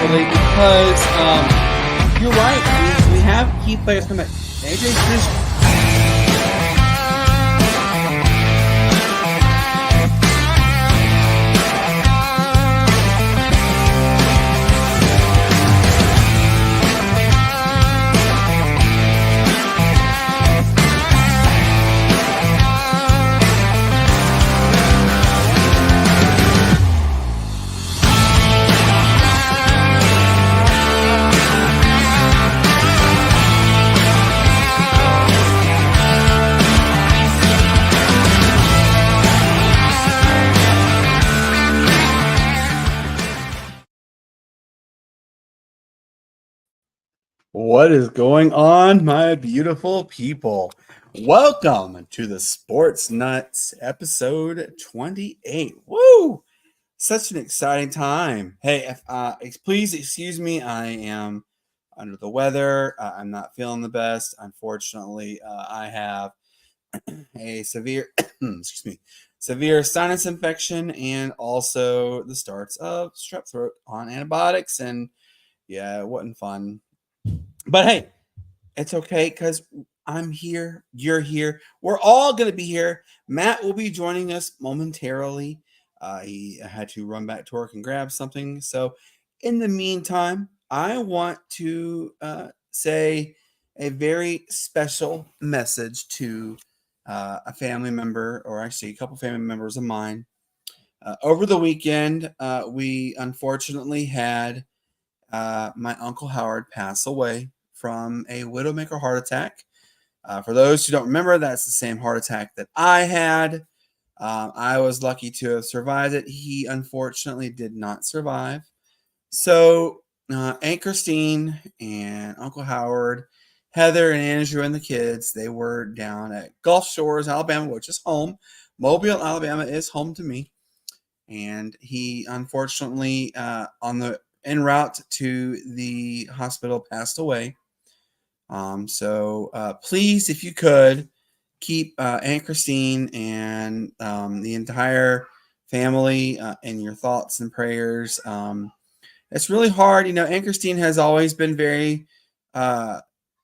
actually, because you're right. We have key players come back. AJ just What is going on, my beautiful people? Welcome to the Sportz Nutz episode 28. Woo! Such an exciting time. Hey, please excuse me. I am under the weather. I'm not feeling the best. Unfortunately, I have a severe, excuse me, severe sinus infection and also the starts of strep throat on antibiotics. And yeah, it wasn't fun. But hey, it's okay because I'm here. You're here. We're all going to be here. Matt will be joining us momentarily. He had to run back to work and grab something. So, in the meantime, I want to say a very special message to a family member, or actually a couple family members of mine. Over the weekend, we unfortunately had my Uncle Howard pass away from a widowmaker heart attack. For those who don't remember, that's the same heart attack that I had. I was lucky to have survived it. He unfortunately did not survive. So Aunt Christine and Uncle Howard, Heather and Andrew and the kids, they were down at Gulf Shores, Alabama, which is home. Mobile, Alabama is home to me. And he unfortunately, en route to the hospital, passed away. So please, if you could, keep Aunt Christine and the entire family in your thoughts and prayers. It's really hard. You know, Aunt Christine has always been very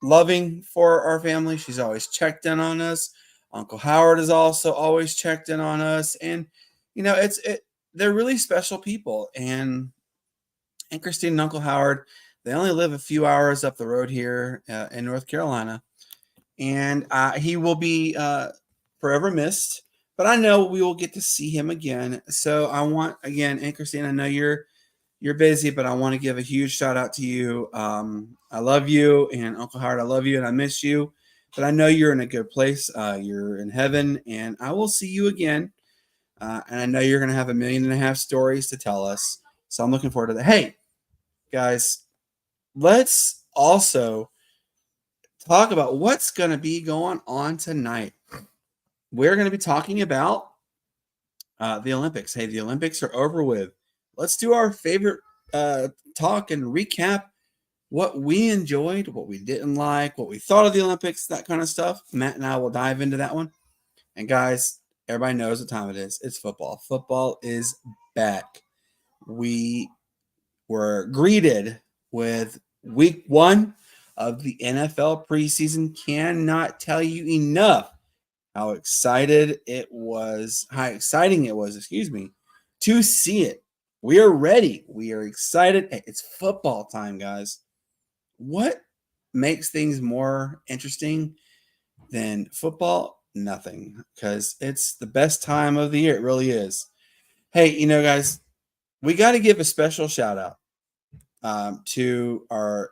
loving for our family. She's always checked in on us. Uncle Howard has also always checked in on us. And, you know, they're really special people. And Aunt Christine and Uncle Howard, they only live a few hours up the road here in North Carolina. And he will be forever missed. But I know we will get to see him again. So I want, again, Aunt Christine, I know you're busy, but I want to give a huge shout out to you. I love you. And Uncle Howard, I love you and I miss you. But I know you're in a good place. You're in heaven. And I will see you again. And I know you're going to have 1.5 million stories to tell us. So I'm looking forward to that. Hey, guys, let's also talk about what's going to be going on tonight. We're going to be talking about the Olympics. Hey, the Olympics are over with. Let's do our favorite talk and recap what we enjoyed, what we didn't like, what we thought of the Olympics, that kind of stuff. Matt and I will dive into that one. And guys, everybody knows what time it is. It's football. Football is back. We were greeted with week 1 of the NFL preseason. Cannot tell you enough how exciting it was, to see it. We are ready. We are excited. It's football time, guys. What makes things more interesting than football? Nothing, because it's the best time of the year. It really is. Hey, you know, guys, we got to give a special shout out to our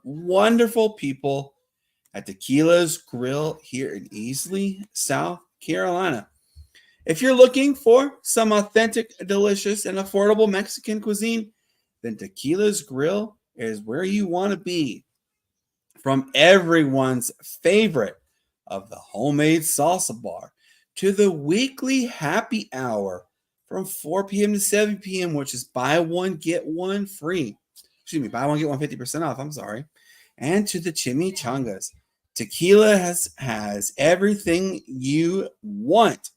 wonderful people at Tequila's Grill here in Easley, South Carolina. If you're looking for some authentic, delicious, and affordable Mexican cuisine, then Tequila's Grill is where you want to be. From everyone's favorite of the homemade salsa bar to the weekly happy hour from 4 p.m. to 7 p.m., which is buy one, get one free. Buy one, get one 50% off. I'm sorry. And to the chimichangas. Tequila has everything you want.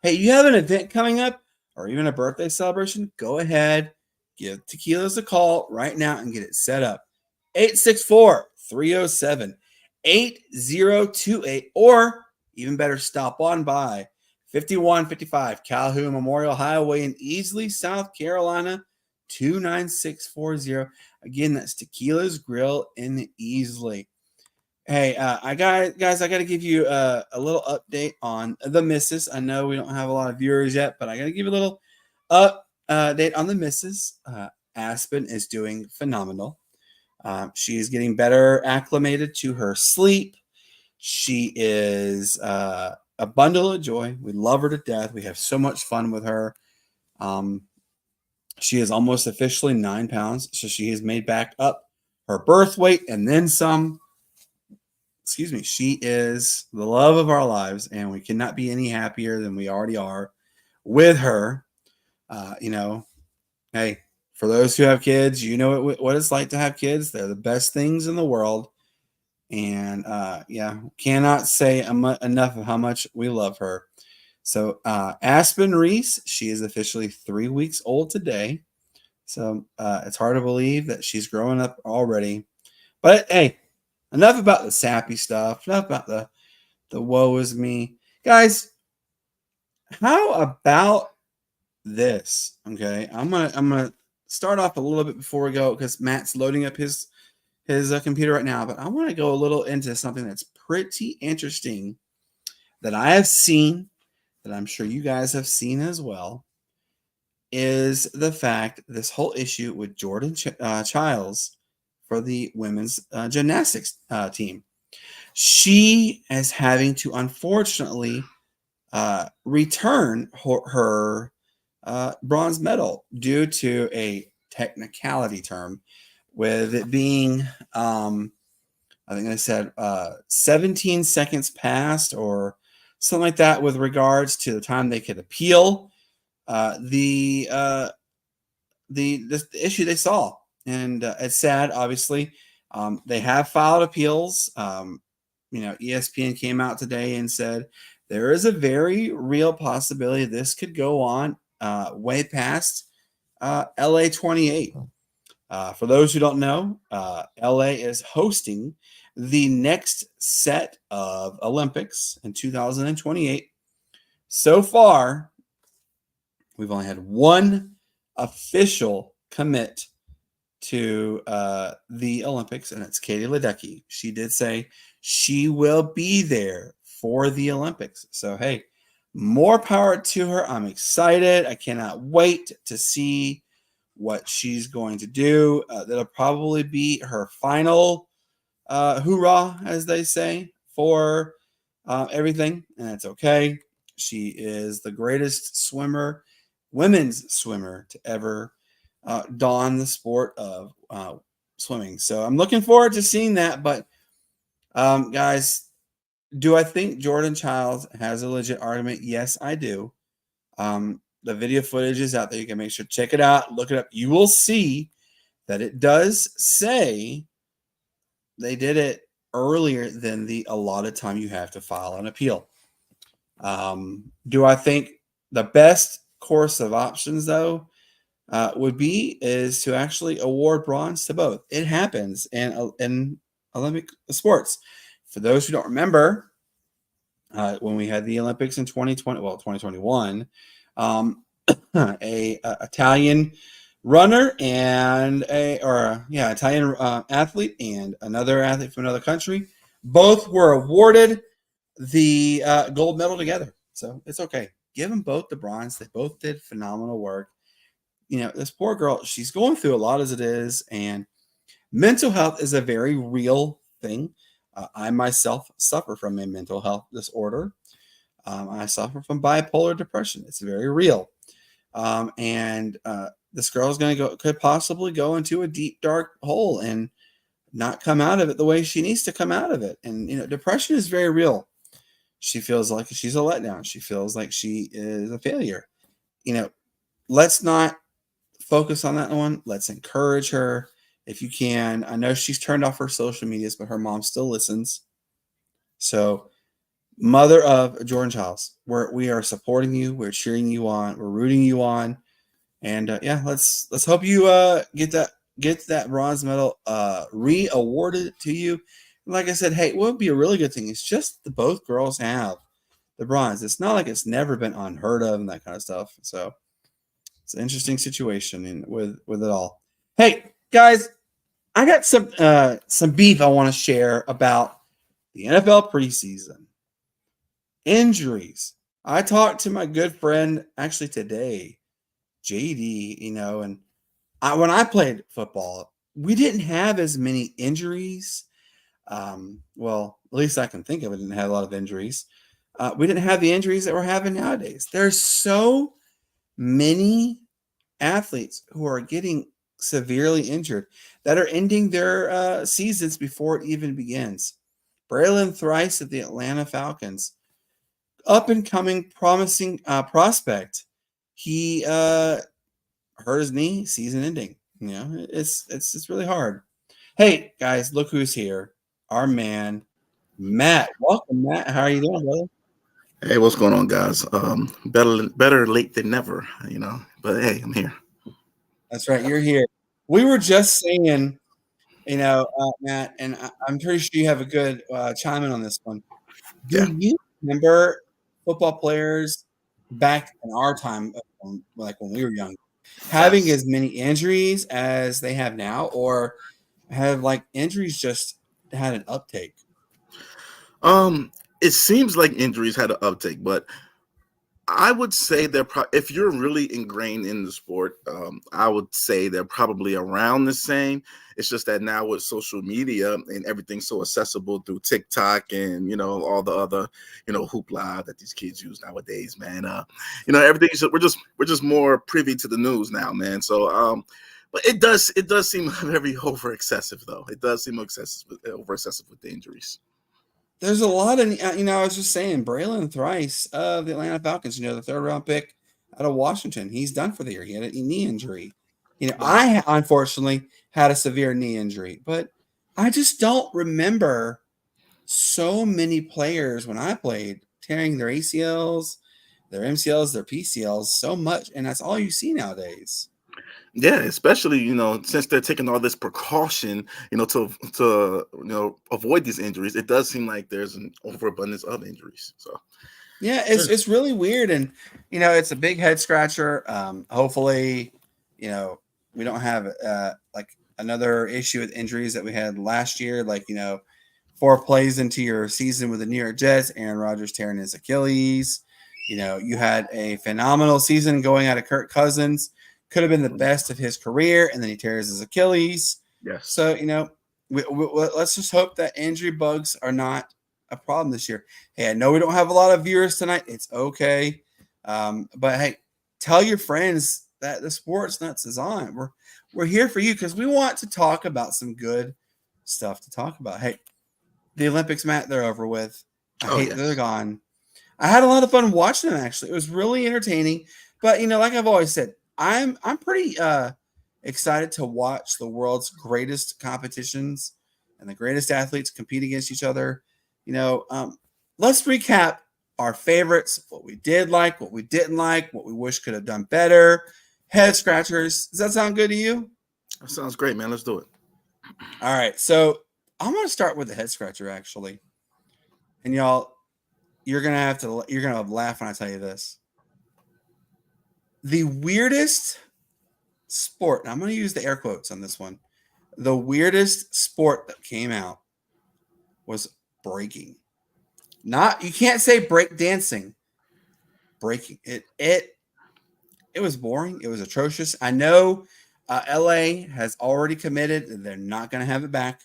Hey, you have an event coming up or even a birthday celebration? Go ahead give Tequilas a call right now and get it set up. 864-307-8028, or even better, stop on by 5155 Calhoun Memorial Highway in Easley, South Carolina, 29640. Again, that's Tequila's Grill in Easley. Hey, I got to give you a little update on the missus. I know we don't have a lot of viewers yet, but I got to give you a little update on the missus. Aspen is doing phenomenal. She is getting better acclimated to her sleep. She is a bundle of joy. We love her to death. We have so much fun with her. She is almost officially 9 pounds, so she has made back up her birth weight and then some. Excuse me. She is the love of our lives, and we cannot be any happier than we already are with her. Hey, for those who have kids, you know what it's like to have kids. They're the best things in the world. And cannot say enough of how much we love her. So Aspen Reese, she is officially 3 weeks old today. So it's hard to believe that she's growing up already. But hey, enough about the sappy stuff. Enough about the woe is me. Guys, how about this? Okay, I'm gonna start off a little bit before we go because Matt's loading up his computer right now, but I want to go a little into something that's pretty interesting that I have seen, that I'm sure you guys have seen as well, is the fact this whole issue with Jordan Childs for the women's gymnastics team. She is having to unfortunately return her bronze medal due to a technicality term, with it being, I think I said 17 seconds past or something like that with regards to the time they could appeal the issue they saw. And it's sad, obviously. They have filed appeals. ESPN came out today and said there is a very real possibility this could go on way past LA 28. For those who don't know, LA is hosting the next set of Olympics in 2028. So far, we've only had one official commit to the Olympics, and it's Katie Ledecky. She did say she will be there for the Olympics. So, hey, more power to her. I'm excited. I cannot wait to see what she's going to do. That'll probably be her final hoorah, as they say, for everything, and that's okay. She is the greatest women's swimmer to ever don the sport of swimming. So I'm looking forward to seeing that. But guys, do I think Jordan Childs has a legit argument? Yes, I do. The video footage is out there. You can make sure to check it out, look it up. You will see that it does say they did it earlier than the allotted time you have to file an appeal. Do I think the best course of options, though, is to actually award bronze to both? It happens in Olympic sports. For those who don't remember, when we had the Olympics in 2021, a Italian runner and Italian athlete and another athlete from another country, both were awarded the gold medal together. So it's okay. Give them both the bronze. They both did phenomenal work. This poor girl, she's going through a lot as it is, and mental health is a very real thing. I myself suffer from a mental health disorder. I suffer from bipolar depression. It's very real. And this girl is could possibly go into a deep, dark hole and not come out of it the way she needs to come out of it. And, depression is very real. She feels like she's a letdown. She feels like she is a failure. Let's not focus on that one. Let's encourage her if you can. I know she's turned off her social medias, but her mom still listens. So, mother of Jordan Childs, we are supporting you. We're cheering you on. We're rooting you on. And yeah, let's hope you get that bronze medal re-awarded to you. And like I said, hey, what would be a really good thing is just the both girls have the bronze. It's not like it's never been unheard of and that kind of stuff. So it's an interesting situation with it all. Hey guys, I got some beef I want to share about the NFL preseason injuries. I talked to my good friend actually today, JD. And when I played football, we didn't have as many injuries. Well, at least I can think of it. Didn't have a lot of injuries. We didn't have the injuries that we're having nowadays. There's so many athletes who are getting severely injured that are ending their seasons before it even begins. Braylon Thrice of the Atlanta Falcons, up and coming, promising prospect. He hurt his knee, season ending. It's really hard. Hey guys, look who's here. Our man, Matt. Welcome, Matt. How are you doing, brother? Hey, what's going on, guys? Better late than never, But hey, I'm here. That's right. You're here. We were just saying, Matt, and I'm pretty sure you have a good chime in on this one. Do Yeah, you remember football players back in our time, like when we were young, having yes. as many injuries as they have now, or have like injuries just had an uptake? Um, it seems like injuries had an uptake, but I would say if you're really ingrained in the sport, I would say they're probably around the same. It's just that now with social media and everything so accessible through TikTok and all the other hoopla that these kids use nowadays, man. Everything's we're just more privy to the news now, man. So but it does seem very over excessive though. It does seem over excessive with the injuries. There's a lot of, I was just saying, Braylon Thrice of the Atlanta Falcons, the third round pick out of Washington, he's done for the year. He had a knee injury. Wow. Unfortunately had a severe knee injury, but I just don't remember so many players when I played tearing their ACLs, their MCLs, their PCLs so much. And that's all you see nowadays. Yeah, especially since they're taking all this precaution, to avoid these injuries. It does seem like there's an overabundance of injuries. So Yeah, sure. it's really weird, and it's a big head scratcher. Hopefully, you know, we don't have like another issue with injuries that we had last year. Like 4 plays into your season with the New York Jets, Aaron Rodgers tearing his Achilles. You had a phenomenal season going out of Kirk Cousins, could have been the best of his career, and then he tears his Achilles. Yes. So let's just hope that injury bugs are not a problem this year. Hey, I know we don't have a lot of viewers tonight. It's okay. But hey, tell your friends that the Sportz Nutz is on. We're here for you because we want to talk about some good stuff to talk about. Hey, the Olympics, Matt, they're over with. I Oh hate that they're yes. gone. I had a lot of fun watching them actually. It was really entertaining. But like I've always said, I'm pretty excited to watch the world's greatest competitions and the greatest athletes compete against each other. You know, um, let's recap our favorites, what we did like, what we didn't like, what we wish could have done better. Head scratchers. Does that sound good to you? That sounds great, man. Let's do it. All right. So I'm going to start with the head scratcher actually. And y'all, you're gonna laugh when I tell you this. The weirdest sport, and I'm going to use the air quotes on this one. The weirdest sport that came out was breaking. Not you can't say break dancing. Breaking it was boring. It was atrocious. I know LA has already committed that they're not going to have it back.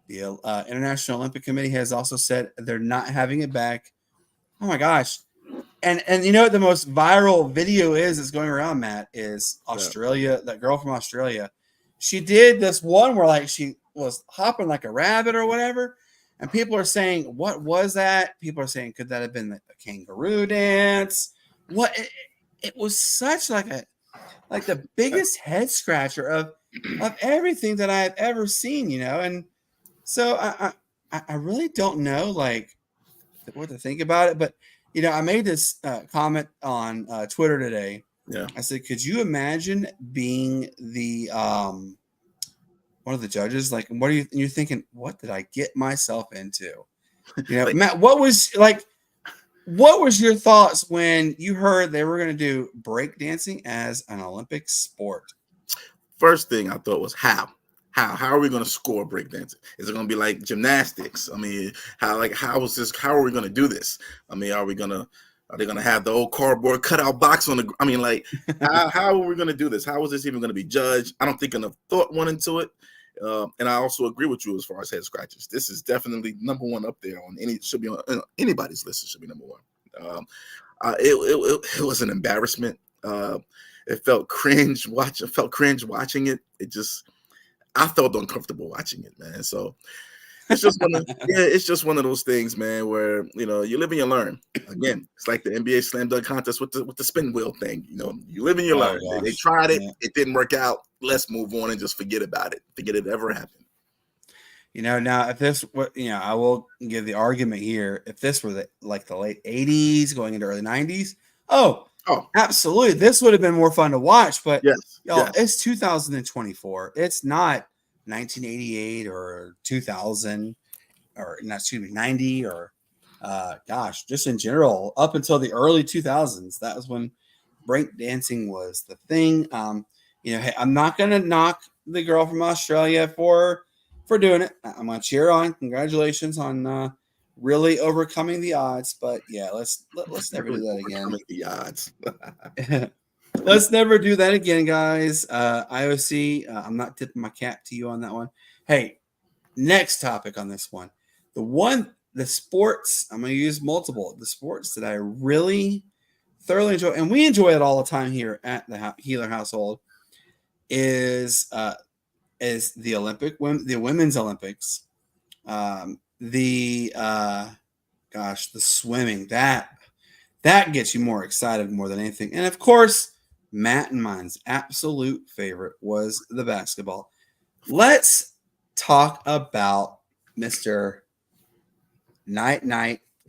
The International Olympic Committee has also said they're not having it back. Oh my gosh! And you know what the most viral video is that's going around, Matt, is Yeah. Australia. That girl from Australia, she did this one where like she was hopping like a rabbit or whatever, and people are saying, "What was that?" People are saying, "Could that have been a kangaroo dance?" What it was such like the biggest head scratcher of everything that I've ever seen, and so I really don't know like what to think about it. But I made this comment on Twitter today, Yeah. I said, could you imagine being the one of the judges? Like, what are you? You're thinking, what did I get myself into? Like, Matt, what was your thoughts when you heard they were going to do breakdancing as an Olympic sport? first thing I thought was how are we going to score breakdancing? Is it going to be like gymnastics? I mean, how are we going to do this? I mean, are they going to have the old cardboard cutout box on the? I mean, like, how are we going to do this? How is this even going to be judged? I don't think enough thought went into it. And I also agree with you as far as head scratches. This is definitely number one up there on should be on anybody's list. It should be number one. It was an embarrassment. It felt cringe watching it. I felt uncomfortable watching it, man. So it's just one of those things, man, where you live and you learn. Again, it's like the NBA slam dunk contest with the spin wheel thing. You live and you learn. They tried it, it didn't work out. Let's move on and just forget about it. Forget it ever happened. Now if this, I will give the argument here. If this were the late '80s going into early '90s, absolutely, this would have been more fun to watch. But it's 2024. It's not 1988 or 2000 or 90 or just in general up until the early 2000s. That was when breakdancing was the thing. Hey, I'm not gonna knock the girl from Australia for doing it. I'm gonna cheer on. Congratulations on really overcoming the odds. But yeah, let's never do that again. Overcoming the odds. Let's never do that again, guys. IOC, I'm not tipping my cap to you on that one. Hey, next topic on this one. The sports, I'm going to use multiple. The sports that I really thoroughly enjoy, and we enjoy it all the time here at the Healer household, is the women's Olympics. The swimming. That gets you more excited more than anything. And of course, Matt and mine's absolute favorite was the basketball. Let's talk about Mr. Night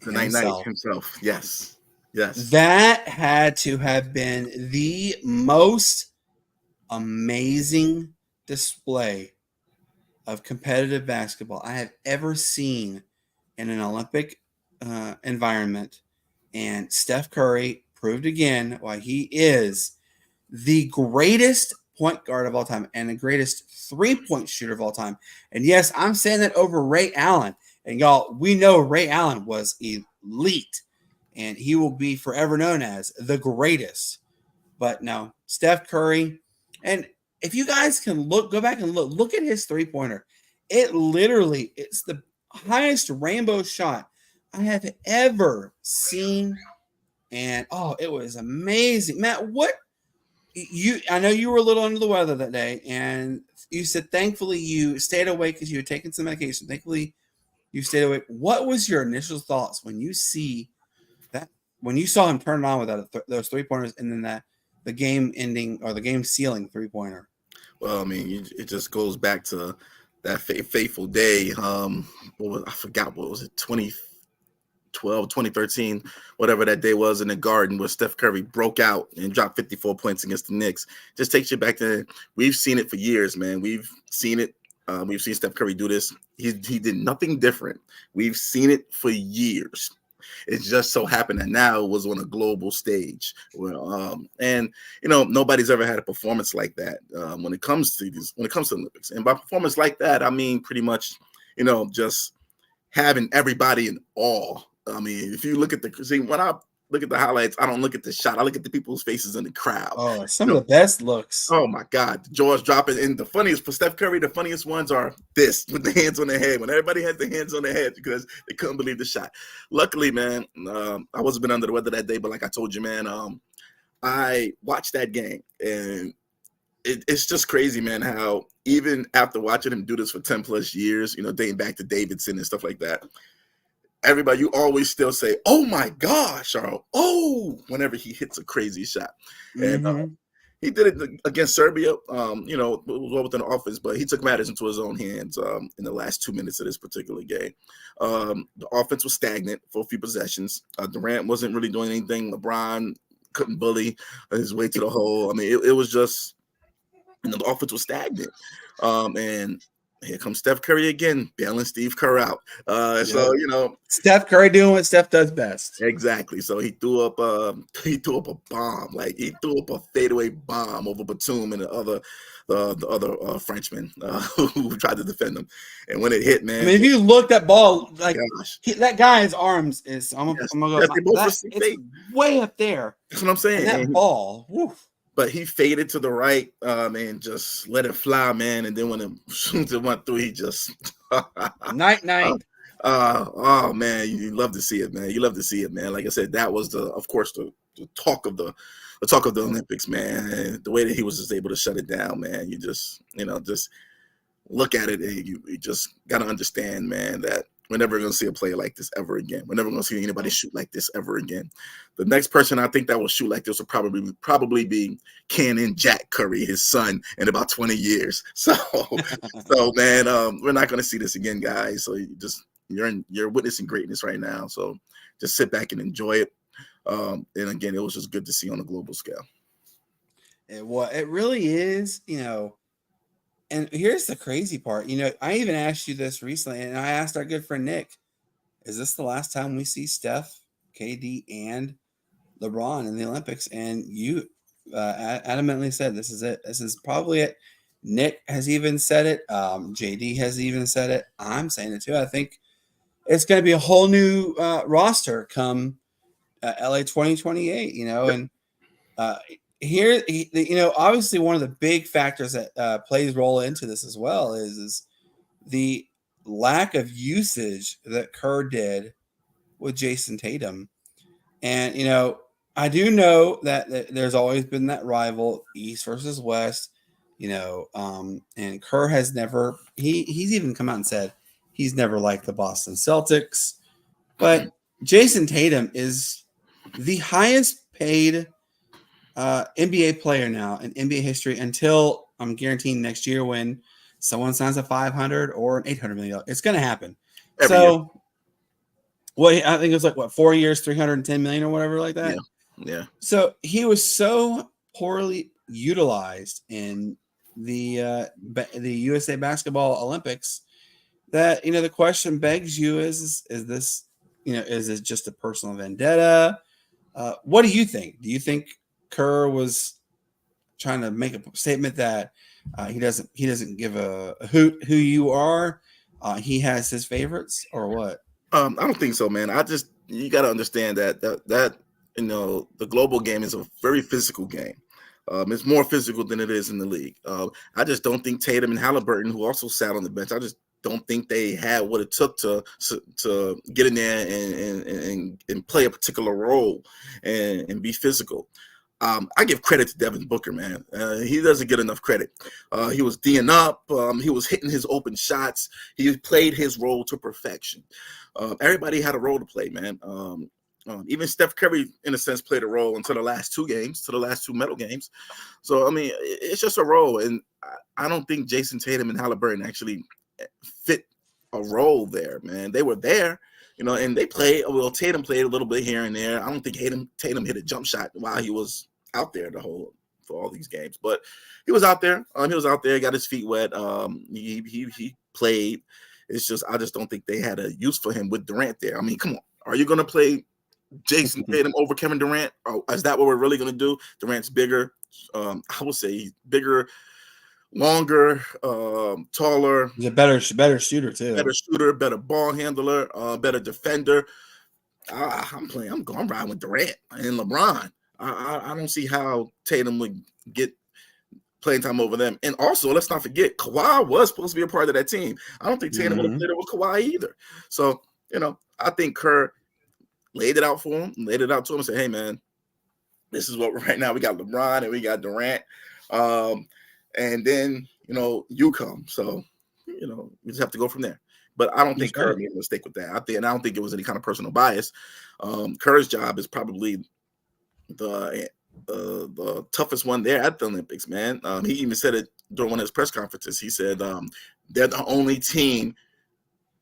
himself. Yes. That had to have been the most amazing display of competitive basketball I have ever seen in an Olympic environment. And Steph Curry proved again why he is the greatest point guard of all time and the greatest three-point shooter of all time. And yes, I'm saying that over Ray Allen. And y'all, we know Ray Allen was elite, and he will be forever known as the greatest. But no, Steph Curry. And if you guys can go back and look at his three-pointer. It's the highest rainbow shot I have ever seen. And it was amazing. Matt, I know you were a little under the weather that day, and you said thankfully you stayed awake because you had taken some medication. Thankfully you stayed awake. What was your initial thoughts when you saw him turn it on with those three-pointers and then the game ending or the game sealing three-pointer? Well, I mean, it just goes back to that fateful day. I forgot, what was it, 2012, 2013, whatever that day was in the Garden where Steph Curry broke out and dropped 54 points against the Knicks. Just takes you back to, we've seen it for years, man. We've seen it. We've seen Steph Curry do this. He did nothing different. We've seen it for years. It just so happened that now it was on a global stage. And nobody's ever had a performance like that when it comes to Olympics. And by performance like that, I mean pretty much, just having everybody in awe. I mean, if you look at when I look at the highlights, I don't look at the shot. I look at the people's faces in the crowd. Oh, some of the best looks. Oh my God, the jaws dropping. And the funniest for Steph Curry, the funniest ones are this with the hands on their head. When everybody has their hands on their head because they couldn't believe the shot. Luckily, man, I wasn't been under the weather that day, but like I told you, man, I watched that game, and it's just crazy, man, how even after watching him do this for 10 plus years, dating back to Davidson and stuff like that, everybody, you always still say, "Oh my gosh," or "Oh," whenever he hits a crazy shot. Mm-hmm. And he did it against Serbia. It was well within the offense, but he took matters into his own hands in the last 2 minutes of this particular game. The offense was stagnant for a few possessions. Durant wasn't really doing anything. LeBron couldn't bully his way to the hole. I mean, it was just, and the offense was stagnant. And here comes Steph Curry again, bailing Steve Kerr out. So Steph Curry doing what Steph does best. exactly. So he threw up a bomb, like he threw up a fadeaway bomb over Batum and the other Frenchman who tried to defend him. And when it hit, man, I mean, if you look that ball, like that guy's arms is, I'm yes, gonna they go, both it's way up there. That's what I'm saying. And that ball, woof. But he faded to the right and just let it fly, man. And then when it went through, he just night. Oh man, you love to see it, man. You love to see it, man. Like I said, that was of course the talk of the Olympics, man. And the way that he was just able to shut it down, man. You just just look at it, and you just got to understand, man, that we're never going to see a player like this ever again. We're never going to see anybody shoot like this ever again. The next person I think that will shoot like this will probably be Cannon Jack Curry, his son, in about 20 years. So man, we're not going to see this again, guys. So you're witnessing greatness right now. So just sit back and enjoy it. And again, it was just good to see on a global scale. It really is, And here's the crazy part. I even asked you this recently, and I asked our good friend Nick, is this the last time we see Steph, KD, and LeBron in the Olympics? And you adamantly said this is it. This is probably it. Nick has even said it. JD has even said it. I'm saying it too. I think it's going to be a whole new roster come LA 2028, and here, obviously one of the big factors that plays role into this as well is the lack of usage that Kerr did with Jason Tatum. And, I do know that there's always been that rival, East versus West, and Kerr has never, he's even come out and said he's never liked the Boston Celtics. But Jason Tatum is the highest paid NBA player now in NBA history until I'm guaranteeing next year when someone signs a $500 or an $800 million. It's going to happen. Every year. I think it was like 4 years, $310 million or whatever like that. Yeah. So he was so poorly utilized in the USA Basketball Olympics that the question begs you is this is it just a personal vendetta? What do you think? Do you think Kerr was trying to make a statement that he doesn't give a hoot who you are? He has his favorites, or what? I don't think so, man. You got to understand that the global game is a very physical game. It's more physical than it is in the league. I just don't think Tatum and Halliburton, who also sat on the bench, I just don't think they had what it took to get in there and play a particular role and be physical. I give credit to Devin Booker, man. He doesn't get enough credit. He was D'ing up. He was hitting his open shots. He played his role to perfection. Everybody had a role to play, man. Even Steph Curry, in a sense, played a role until the last two medal games. So, I mean, it's just a role. And I don't think Jason Tatum and Halliburton actually fit a role there, man. They were there. And they played. Well, Tatum played a little bit here and there. I don't think Tatum hit a jump shot while he was out there for all these games. But he was out there. Got his feet wet. He played. It's just I just don't think they had a use for him with Durant there. I mean, come on. Are you going to play Jason Tatum over Kevin Durant? Or is that what we're really going to do? Durant's bigger. I would say he's bigger, longer, taller. He's a better shooter too. Better shooter, better ball handler, better defender. I'm riding with Durant and LeBron. I don't see how Tatum would get playing time over them. And also, let's not forget, Kawhi was supposed to be a part of that team. I don't think Tatum would have played it with Kawhi either. So, I think Kerr laid it out for him, laid it out to him and said, hey, man, this is what right now we got LeBron and we got Durant. And then, you come. So, we just have to go from there. But I don't think Kerr made a mistake with that. I don't think it was any kind of personal bias. Kerr's job is probably the toughest one there at the Olympics, man. He even said it during one of his press conferences. He said they're the only team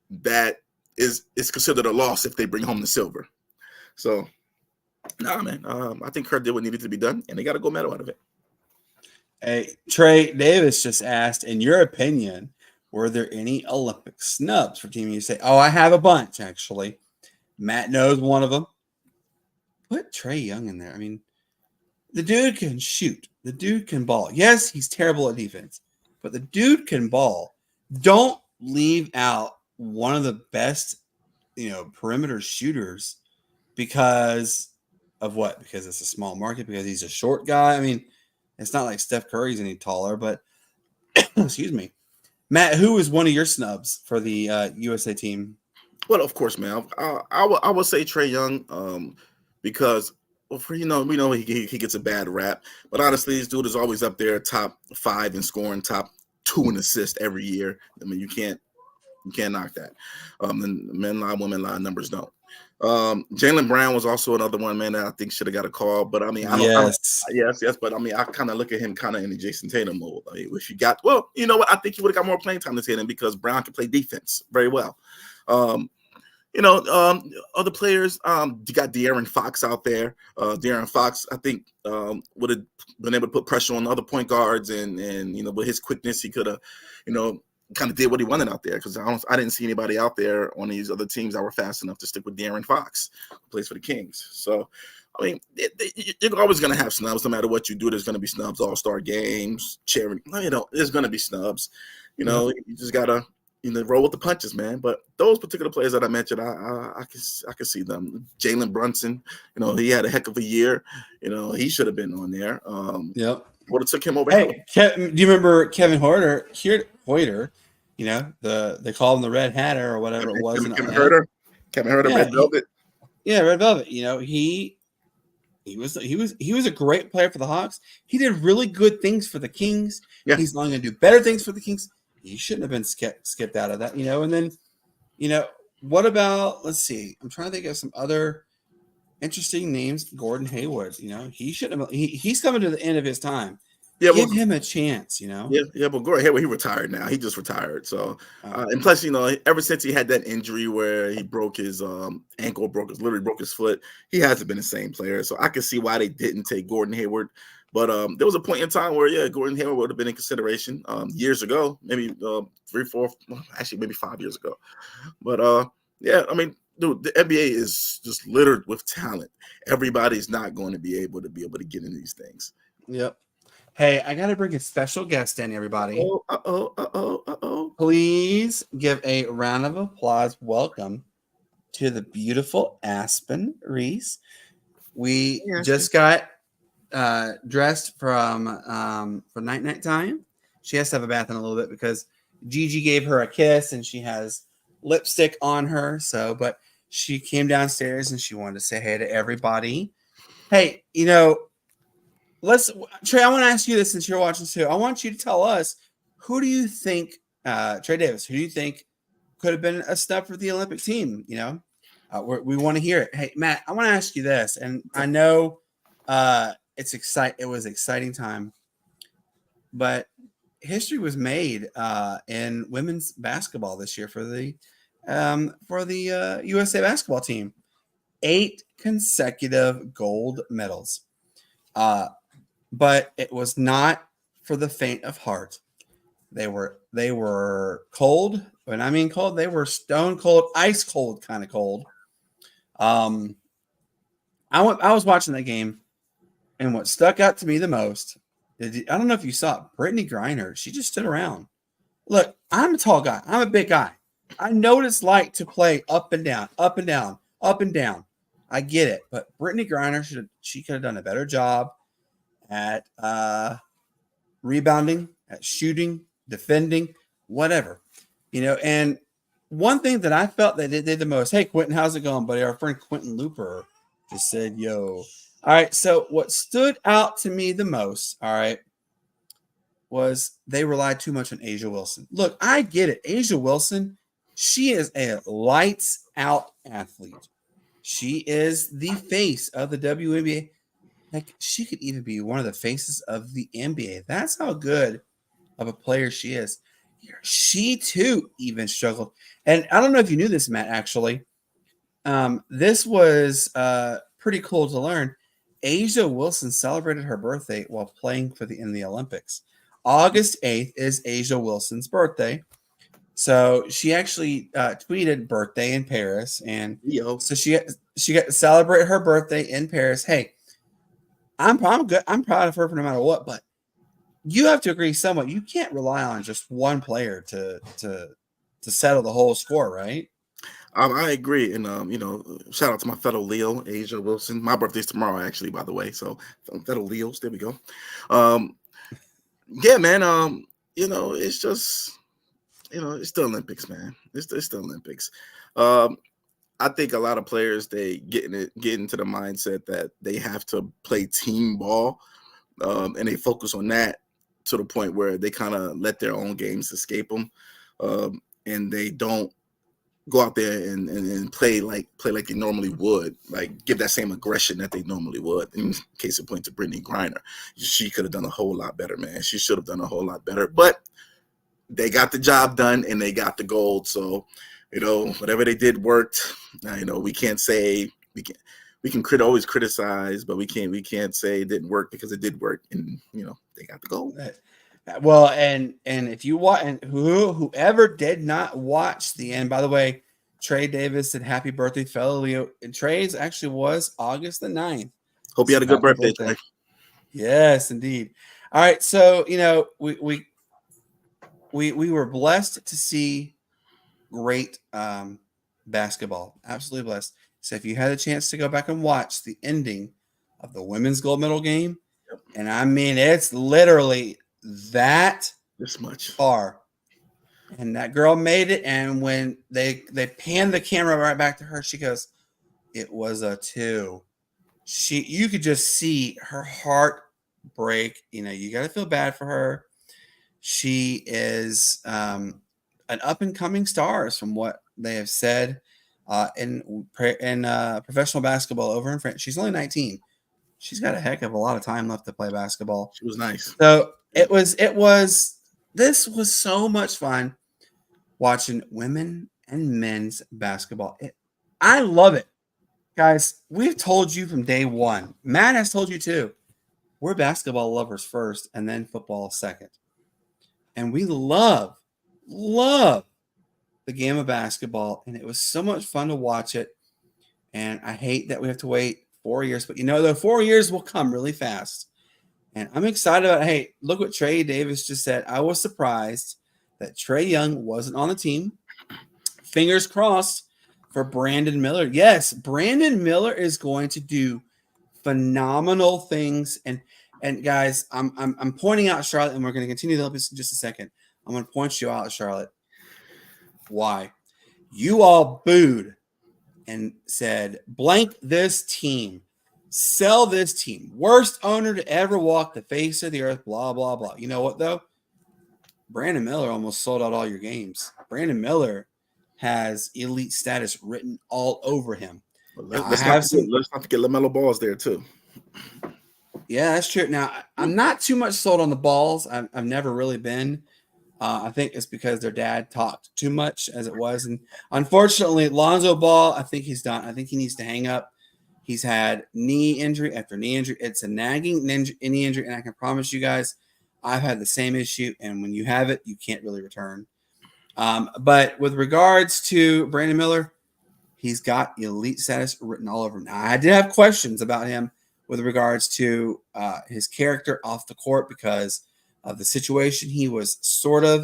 that is considered a loss if they bring home the silver. So Nah, man. I think Kurt did what needed to be done, and they got a gold medal out of it. Hey, Trey Davis just asked, in your opinion, were there any Olympic snubs for Team USA? Oh, I have a bunch, actually. Matt knows one of them. Put Trey Young in there. I mean, the dude can shoot. The dude can ball. Yes, he's terrible at defense, but the dude can ball. Don't leave out one of the best, perimeter shooters because of what? Because it's a small market, because he's a short guy. I mean, it's not like Steph Curry's any taller, but excuse me. Matt, who is one of your snubs for the USA team? Well, of course, man. I would say Trey Young, because we know he gets a bad rap, but honestly, this dude is always up there, top 5 in scoring, top 2 in assists every year. I mean, you can't knock that. And men lie, women lie, numbers don't. Jaylen Brown was also another one, man, that I think should have got a call, but I mean, yes, but I mean, I kind of look at him kind of in the Jason Tatum mode. I mean, if you got, well, you know what, I think he would have got more playing time than Tatum because Brown can play defense very well. Other players, you got De'Aaron Fox out there. De'Aaron Fox, I think, would have been able to put pressure on other point guards, and with his quickness, he could have, kind of did what he wanted out there, because I didn't see anybody out there on these other teams that were fast enough to stick with De'Aaron Fox, who plays for the Kings. So, I mean, you're always going to have snubs. No matter what you do, there's going to be snubs. All-star games, charity, there's going to be snubs. You just got to roll with the punches, man. But those particular players that I mentioned, I can see them. Jalen Brunson, he had a heck of a year. He should have been on there. Yep. Would have took him over. Hey, do you remember Kevin Hoyter? They called him the Red Hatter or whatever it was. Kevin Huerter, yeah, Red Velvet. Red Velvet. He was a great player for the Hawks. He did really good things for the Kings. Yeah. He's only going to do better things for the Kings. He shouldn't have been skipped out of that, And then, what about? Let's see. I'm trying to think of some other interesting names. Gordon Hayward. He shouldn't have. He's coming to the end of his time. Yeah, give him a chance. Yeah, but Gordon Hayward, he retired now. He just retired. So, and plus, ever since he had that injury where he broke his ankle, literally broke his foot, he hasn't been the same player. So I can see why they didn't take Gordon Hayward. But there was a point in time where, Gordon Hayward would have been in consideration years ago, maybe 3, 4, actually maybe 5 years ago. But I mean, dude, the NBA is just littered with talent. Everybody's not going to be able to get into these things. Yep. Hey, I got to bring a special guest in, everybody. Uh-oh. Please give a round of applause. Welcome to the beautiful Aspen Reese. We just got dressed for night time. She has to have a bath in a little bit because Gigi gave her a kiss and she has lipstick on her. But she came downstairs and she wanted to say hey to everybody. Hey, Trey, I want to ask you this since you're watching too. I want you to tell us, who do you think, Trey Davis, who do you think could have been a snub for the Olympic team? We want to hear it. Hey, Matt, I want to ask you this, and I know it was exciting time, but history was made in women's basketball this year for the USA basketball team. 8 consecutive gold medals. But it was not for the faint of heart. They were cold. When I mean cold, they were stone cold, ice cold kind of cold. I was watching that game, and what stuck out to me the most, I don't know if you saw it, Brittany Griner. She just stood around. Look, I'm a tall guy. I'm a big guy. I know what it's like to play up and down, up and down, up and down. I get it, but Brittany Griner she could have done a better job at rebounding, at shooting, defending, whatever, And one thing that I felt that they did the most. Hey, Quentin, how's it going, buddy? Our friend Quentin Looper just said, "Yo." All right. So what stood out to me the most, all right, was they relied too much on A'ja Wilson. Look, I get it. A'ja Wilson, she is a lights out athlete. She is the face of the WNBA. Like, she could even be one of the faces of the NBA. That's how good of a player she is. She, too, even struggled. And I don't know if you knew this, Matt, actually. This was pretty cool to learn. Asia Wilson celebrated her birthday while playing in the Olympics. August 8th is Asia Wilson's birthday. So she actually tweeted birthday in Paris, and so she got to celebrate her birthday in Paris. Hey, I'm good. I'm proud of her for no matter what, but you have to agree somewhat. You can't rely on just one player to settle the whole score, right? I agree, and shout out to my fellow Leo, Asia Wilson. My birthday's tomorrow, actually, by the way. So, fellow Leos, there we go. Yeah, man. It's just, it's the Olympics, man. It's the Olympics. I think a lot of players they get into the mindset that they have to play team ball, and they focus on that to the point where they kind of let their own games escape them, and they don't go out there and play like they normally would, like give that same aggression that they normally would. In case of point to Brittany Griner, she could have done a whole lot better, man. She should have done a whole lot better, but they got the job done and they got the gold. So, whatever they did worked. We can't say we can always criticize, but we can't say it didn't work because it did work, and they got the gold. Well, and if you watch, and whoever did not watch the end, by the way, Trey Davis said happy birthday, fellow Leo. And Trey's actually was August the 9th. Hope you had a good birthday, Trey. Yes, indeed. All right, so we were blessed to see great basketball, absolutely blessed. So if you had a chance to go back and watch the ending of the women's gold medal game, and I mean it's literally that this much far, and that girl made it, and when they panned the camera right back to her, she goes, it was a 2. You could just see her heart break. You got to feel bad for her. She is an up and coming star, from what they have said in professional basketball over in France. She's only 19. She's got a heck of a lot of time left to play basketball. She was nice. So this was so much fun watching women and men's basketball. I love it. Guys, we've told you from day one. Matt has told you too. We're basketball lovers first and then football second. And we love the game of basketball. And it was so much fun to watch it. And I hate that we have to wait 4 years. But the 4 years will come really fast. And I'm excited about, hey, look what Trey Davis just said. I was surprised that Trey Young wasn't on the team. Fingers crossed for Brandon Miller. Yes, Brandon Miller is going to do phenomenal things. And guys, I'm pointing out Charlotte, and we're going to continue the Olympics in just a second. I'm going to point you out, Charlotte. Why? You all booed and said, blank this team. Sell this team. Worst owner to ever walk the face of the earth, blah, blah, blah. You know what, though? Brandon Miller almost sold out all your games. Brandon Miller has elite status written all over him. Well, let's not forget LaMelo Ball's there, too. Yeah, that's true. Now, I'm not too much sold on the Balls. I've never really been. I think it's because their dad talked too much as it was. And unfortunately, Lonzo Ball, I think he's done. I think he needs to hang up. He's had knee injury after knee injury. It's a nagging knee injury, and I can promise you guys, I've had the same issue, and when you have it, you can't really return. But with regards to Brandon Miller, he's got elite status written all over him. Now, I did have questions about him with regards to his character off the court because of the situation he was sort of,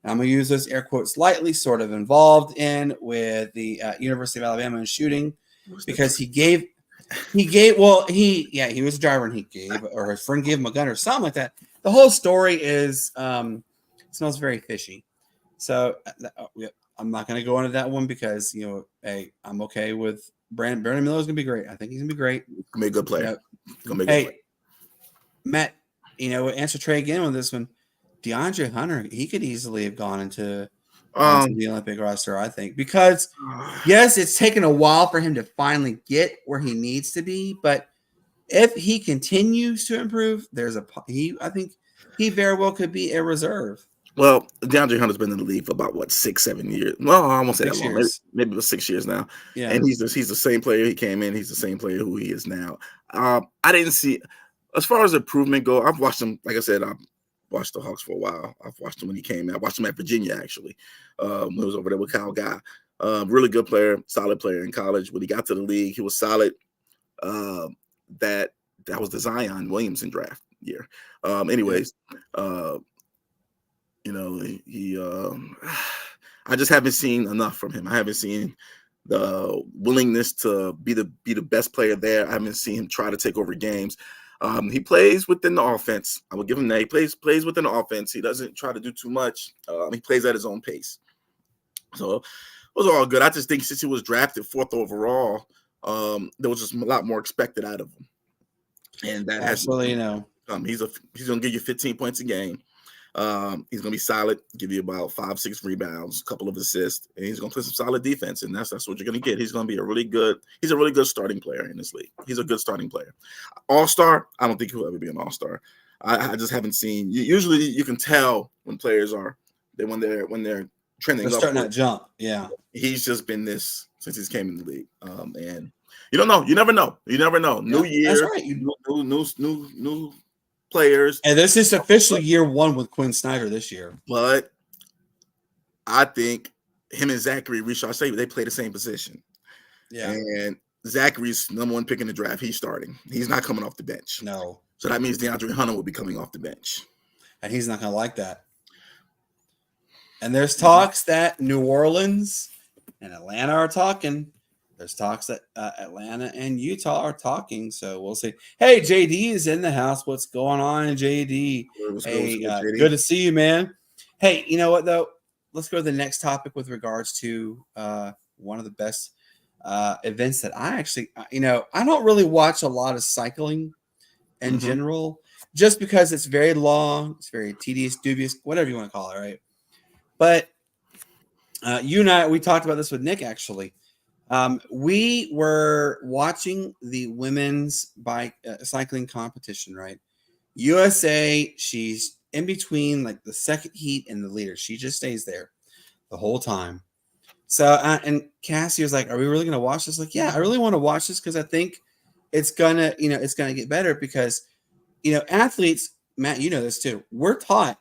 and I'm going to use those air quotes lightly, sort of involved in with the University of Alabama shooting, because he was a driver, and his friend gave him a gun or something like that. The whole story is smells very fishy. So I'm not going to go into that one because hey, I'm okay with Brandon Miller's going to be great. I think he's going to be great. Going to be a good player. Matt, answer Trey again on this one. DeAndre Hunter, he could easily have gone into the Olympic roster, I think, because yes, it's taken a while for him to finally get where he needs to be, but if he continues to improve, I think he very well could be a reserve. Well, DeAndre Hunter's been in the league for about what 6-7 years. Well, I won't say that 6 long. Maybe years. maybe about 6 years now. Yeah. And he's the same player he came in. He's the same player who he is now. I didn't see as far as improvement go. I've watched him. Like I said, I've watched the Hawks for a while. I've watched him when he came in. I watched him at Virginia actually. When he was over there with Kyle Guy. Really good player, solid player in college. When he got to the league, he was solid. That was the Zion Williamson draft year. Anyways, you know, I just haven't seen enough from him. I haven't seen the willingness to be the best player there. I haven't seen him try to take over games. He plays within the offense. I will give him that. He plays within the offense. He doesn't try to do too much. He plays at his own pace. So it was all good. I just think since he was drafted 4th overall, there was just a lot more expected out of him. And that has Absolutely, he's going to give you 15 points a game. He's gonna be solid, give you about 5-6 rebounds, a couple of assists, and he's gonna play some solid defense, and that's what you're gonna get. He's a really good starting player in this league. He's a good starting player. All-star, I don't think he'll ever be an all-star. I just haven't seen. Usually, you can tell when players when they're trending. they're starting that jump. Yeah, he's just been this since he's came in the league, and you don't know. You never know. New year, that's right. New players. And this is officially year 1 with Quinn Snyder this year. But I think him and Zachary Richard, they play the same position. Yeah. And Zachary's number 1 pick in the draft. He's starting. He's not coming off the bench. No. So that means DeAndre Hunter will be coming off the bench. And he's not going to like that. And there's talks that New Orleans and Atlanta are talking. There's talks that Atlanta and Utah are talking, so we'll see. Hey, JD is in the house. What's going on, JD? Hey, good to see you, man. Hey, you know what, though? Let's go to the next topic with regards to one of the best events that I actually, I don't really watch a lot of cycling in general, just because it's very long, it's very tedious, dubious, whatever you want to call it, right? But you and I, we talked about this with Nick, actually. We were watching the women's bike cycling competition, right? USA, she's in between like the second heat and the leader. She just stays there the whole time. So, and Cassie was like, "Are we really going to watch this?" Like, yeah, I really want to watch this because I think it's gonna, it's gonna get better because, athletes, Matt, you know this too. We're taught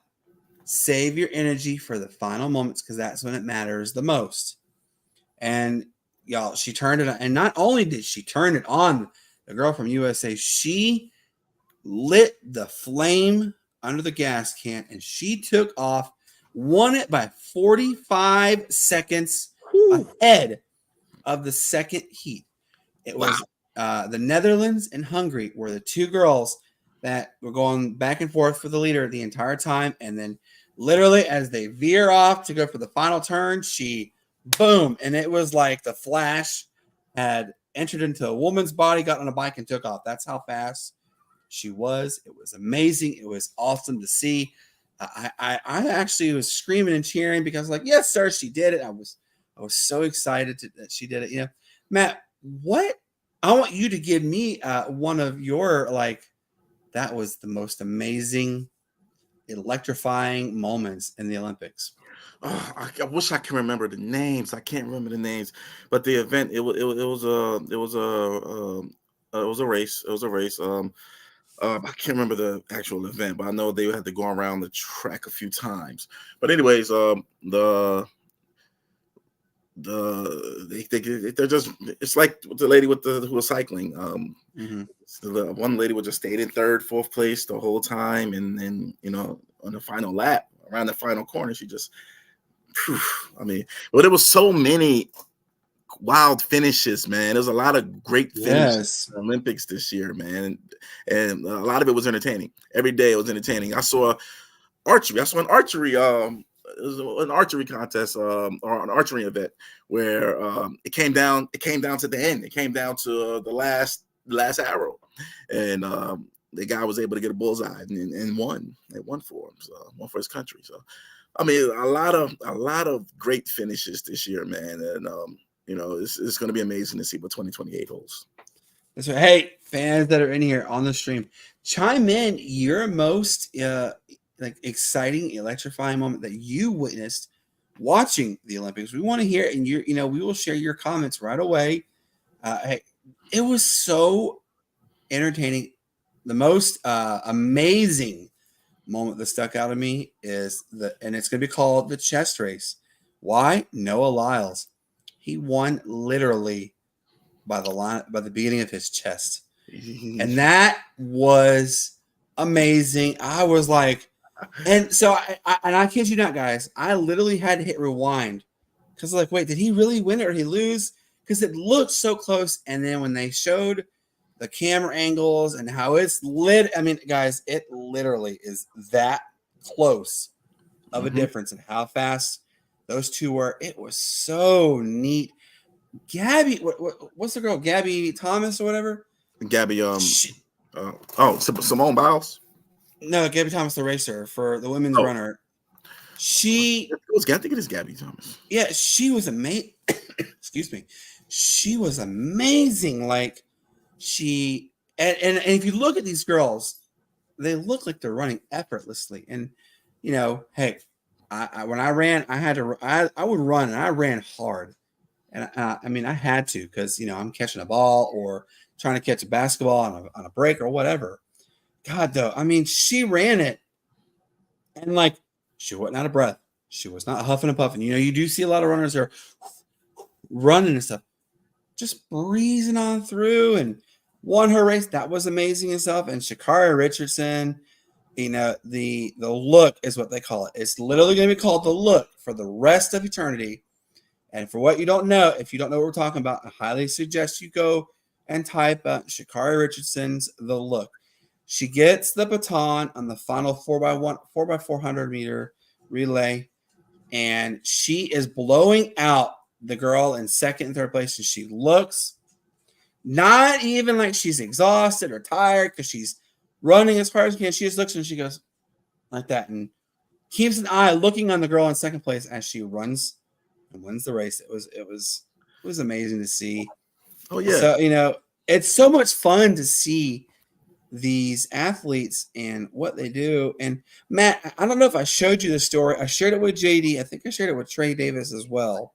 save your energy for the final moments because that's when it matters the most. And y'all, she turned it on. And not only did she turn it on, the girl from USA, she lit the flame under the gas can and she took off, won it by 45 seconds ahead of the second heat. It was the Netherlands and Hungary were the 2 girls that were going back and forth for the leader the entire time. And then literally as they veer off to go for the final turn, she boom, and it was like the Flash had entered into a woman's body, got on a bike, and took off. That's how fast she was. It was amazing. It was awesome to see. I actually was screaming and cheering because, like, yes, sir, she did it. I was so excited that she did it. Matt, what? I want you to give me one of your that was the most amazing, electrifying moments in the Olympics. Oh, I wish I can remember the names. I can't remember the names, but the event it was a race. It was a race. I can't remember the actual event, but I know they had to go around the track a few times. But anyways, they're just it's like the lady who was cycling. The one lady would just stayed in 3rd, 4th place the whole time, and then on the final lap around the final corner, she just. But it was so many wild finishes, man. There's a lot of great finishes in the Olympics this year, man, and a lot of it was entertaining. Every day it was entertaining. I saw archery. It was an archery contest or an archery event where it came down to the end. It came down to the last arrow, and the guy was able to get a bullseye and won. They won for him, so won for his country. So. I mean, a lot of great finishes this year, man, and it's going to be amazing to see what 2028 holds. That's right. Hey, fans that are in here on the stream, chime in your most like exciting, electrifying moment that you witnessed watching the Olympics. We want to hear it, and we will share your comments right away. Hey, it was so entertaining. The most amazing moment that stuck out of me is and it's going to be called the chest race. Why? Noah Lyles. He won literally by the beginning of his chest. And that was amazing. I was like, and so I kid you not, guys, I literally had to hit rewind because like, wait, did he really win it or he lose? Because it looked so close. And then when they showed the camera angles and how it's lit, I mean, guys, it literally is that close of a difference in how fast those two were. It was so neat. Gabby, what's the girl? Gabby Thomas or whatever? Gabby, Simone Biles. No, Gabby Thomas, the racer for the women's runner. I think it is Gabby Thomas. Yeah, she was amazing. Excuse me. She was amazing. Like and if you look at these girls, they look like they're running effortlessly. And hey, when I ran, I would run and I ran hard. And I mean, I had to because I'm catching a ball or trying to catch a basketball on a break or whatever. God, though, I mean, she ran it, and like she wasn't out of breath. She was not huffing and puffing. You do see a lot of runners that are running and stuff, just breezing on through and won her race. That was amazing and stuff. And Sha'Carri Richardson, the look is what they call it. It's literally going to be called the look for the rest of eternity. And for what you don't know, if you don't know what we're talking about, I highly suggest you go and type Sha'Carri Richardson's The Look. She gets the baton on the final 4x400 meter relay, and she is blowing out the girl in second and third place. And she looks not even like she's exhausted or tired because she's running as hard as she can. She just looks and she goes like that and keeps an eye looking on the girl in second place as she runs and wins the race. It was amazing to see. Oh yeah. So it's so much fun to see these athletes and what they do. And Matt, I don't know if I showed you the story. I shared it with JD. I think I shared it with Trey Davis as well.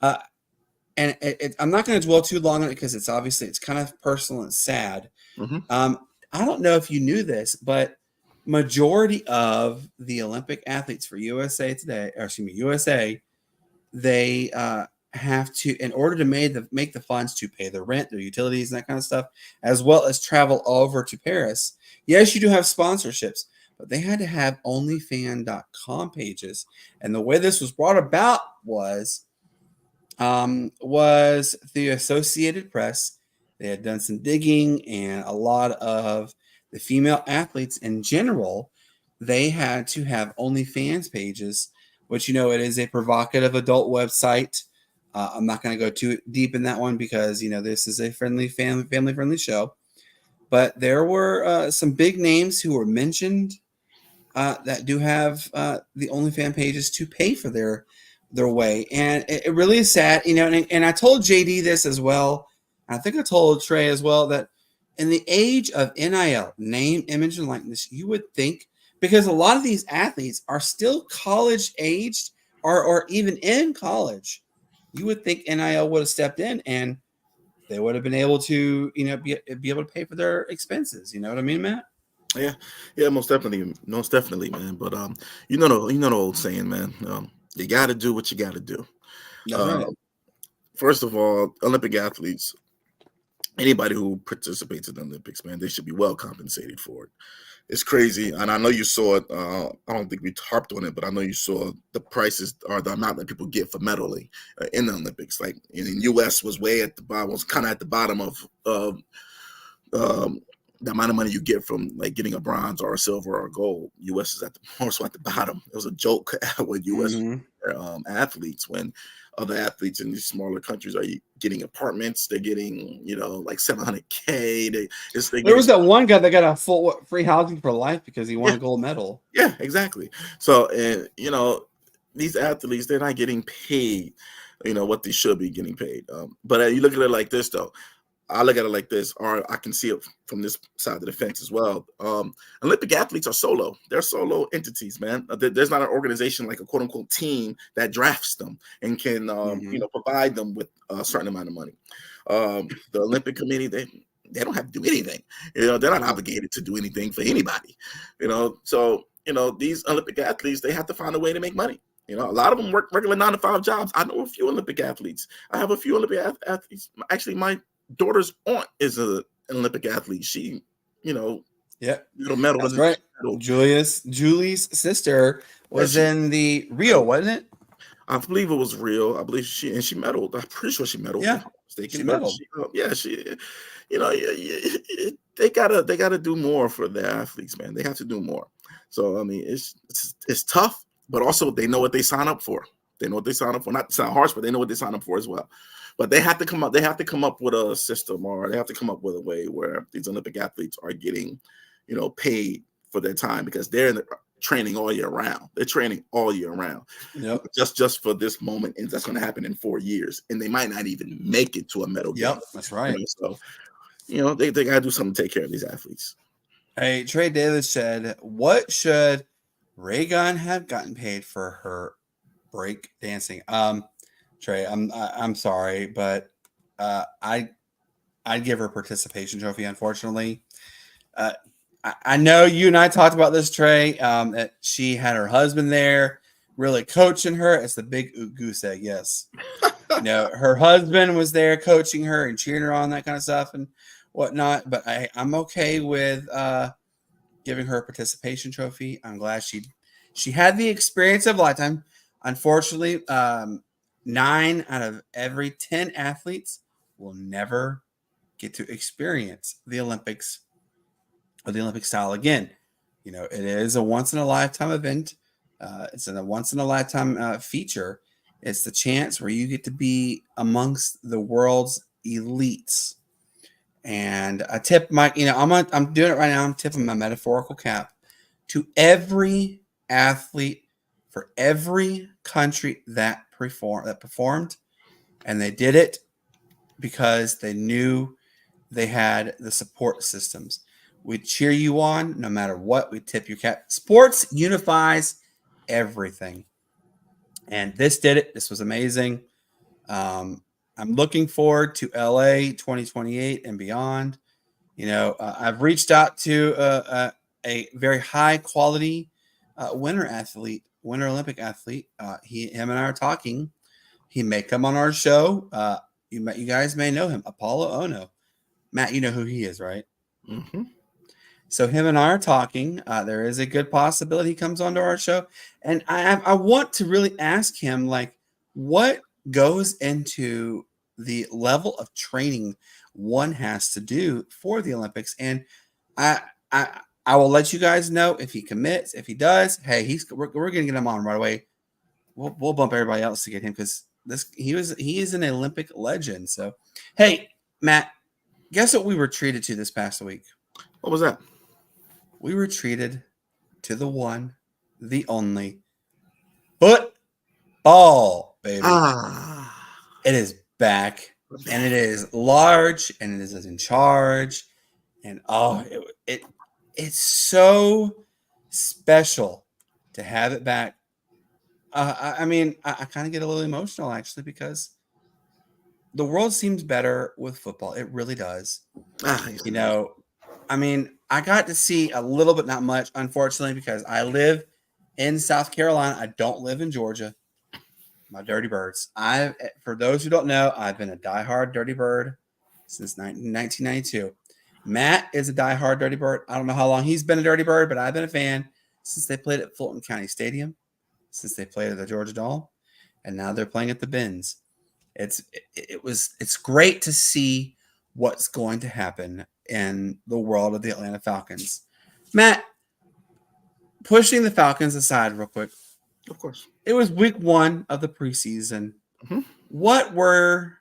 And I'm not going to dwell too long on it because it's kind of personal and sad. I don't know if you knew this, but majority of the Olympic athletes for USA, they have to, in order to make the funds to pay their rent, their utilities, and that kind of stuff, as well as travel over to Paris. Yes, you do have sponsorships, but they had to have OnlyFan.com pages. And the way this was brought about was the Associated Press. They had done some digging, and a lot of the female athletes in general, they had to have OnlyFans pages, which, it is a provocative adult website. I'm not going to go too deep in that one because, this is a family-friendly show. But there were some big names who were mentioned that do have the OnlyFans pages to pay for their way. And it really is sad, and I told JD this as well. I think I told Trey as well that in the age of NIL, name, image, and likeness, you would think, because a lot of these athletes are still college aged or even in college, you would think NIL would have stepped in and they would have been able to, be able to pay for their expenses. You know what I mean, Matt? Yeah, most definitely, man. But the old saying, man. You got to do what you got to do. That's right. First of all, Olympic athletes, anybody who participates in the Olympics, man, they should be well compensated for it. It's crazy. And I know you saw it. I don't think we harped on it, but I know you saw the prices or the amount that people get for medaling in the Olympics. Like in the U.S. was way at the bottom, was kind of at the bottom of the amount of money you get from like getting a bronze or a silver or a gold. U.S. is more so at the bottom. It was a joke with U.S. Athletes when other athletes in these smaller countries are getting apartments. They're getting, like $700K. There was that one guy that got a full free housing for life because he won a gold medal. Yeah, exactly. So, these athletes, they're not getting paid, what they should be getting paid. But you look at it like this, though. I look at it like this, or I can see it from this side of the fence as well. Olympic athletes are solo. They're solo entities, man. There's not an organization like a quote unquote team that drafts them and can, provide them with a certain amount of money. The Olympic Committee, they don't have to do anything. They're not obligated to do anything for anybody. So these Olympic athletes, they have to find a way to make money. A lot of them work regular 9-to-5 jobs. I know a few Olympic athletes. I have a few Olympic athletes. Actually, my daughter's aunt is an Olympic athlete. She, medal. That's right. Julie's sister was in the Rio, wasn't it? I believe it was Rio. I believe she medaled. I'm pretty sure she medaled. Yeah, she medaled. They gotta do more for their athletes, man. They have to do more. So I mean, it's tough, but also they know what they sign up for. They know what they sign up for. Not to sound harsh, but they know what they sign up for as well. But they have to come up. They have to come up with a system, or they have to come up with a way where these Olympic athletes are getting, paid for their time, because they're training all year round. They're training all year round. Yep. Just for this moment, and that's going to happen in 4 years, and they might not even make it to a medal game. Yep, that's right. So, they got to do something to take care of these athletes. Hey, Trey Davis said, "What should Raygun have gotten paid for her break dancing?" Trey, I'm sorry, but I'd give her a participation trophy. Unfortunately, I know you and I talked about this, Trey. That she had her husband there, really coaching her. It's the big goose egg, yes. Her husband was there coaching her and cheering her on, that kind of stuff and whatnot. But I'm okay with giving her a participation trophy. I'm glad she had the experience of a lifetime. Unfortunately, 9 out of every 10 athletes will never get to experience the Olympics or the Olympic style again. It is a once in a lifetime event. It's a once in a lifetime feature. It's the chance where you get to be amongst the world's elites. And I tip my, I'm doing it right now. I'm tipping my metaphorical cap to every athlete for every country that performed, and they did it because they knew they had the support systems. We cheer you on no matter what. We tip your cap. Sports unifies everything, and this did it. This was amazing. I'm looking forward to LA 2028 and beyond. I've reached out to a very high quality winter Olympic athlete. Him and I are talking. He may come on our show. You guys may know him, Apollo Ono. Matt, you know who he is, right? Mm-hmm. So him and I are talking. There is a good possibility he comes onto our show, and I want to really ask him, like, what goes into the level of training one has to do for the Olympics. And I will let you guys know if he commits. If he does, hey, we're going to get him on right away. We'll bump everybody else to get him, because he is an Olympic legend. So, hey, Matt, guess what we were treated to this past week? What was that? We were treated to the one, the only football, baby. It is back, and it is large, and it is in charge, and it's so special to have it back. I kind of get a little emotional, actually, because the world seems better with football. It really does. I got to see a little bit, not much, unfortunately, because I live in South Carolina. I don't live in Georgia. My Dirty Birds. For those who don't know, I've been a diehard Dirty Bird since 1992. Matt is a diehard Dirty Bird. I don't know how long he's been a Dirty Bird, but I've been a fan since they played at Fulton County Stadium, since they played at the Georgia Dome, and now they're playing at the Benz. It's great to see what's going to happen in the world of the Atlanta Falcons. Matt, pushing the Falcons aside real quick. Of course. It was week 1 of the preseason. Mm-hmm. What were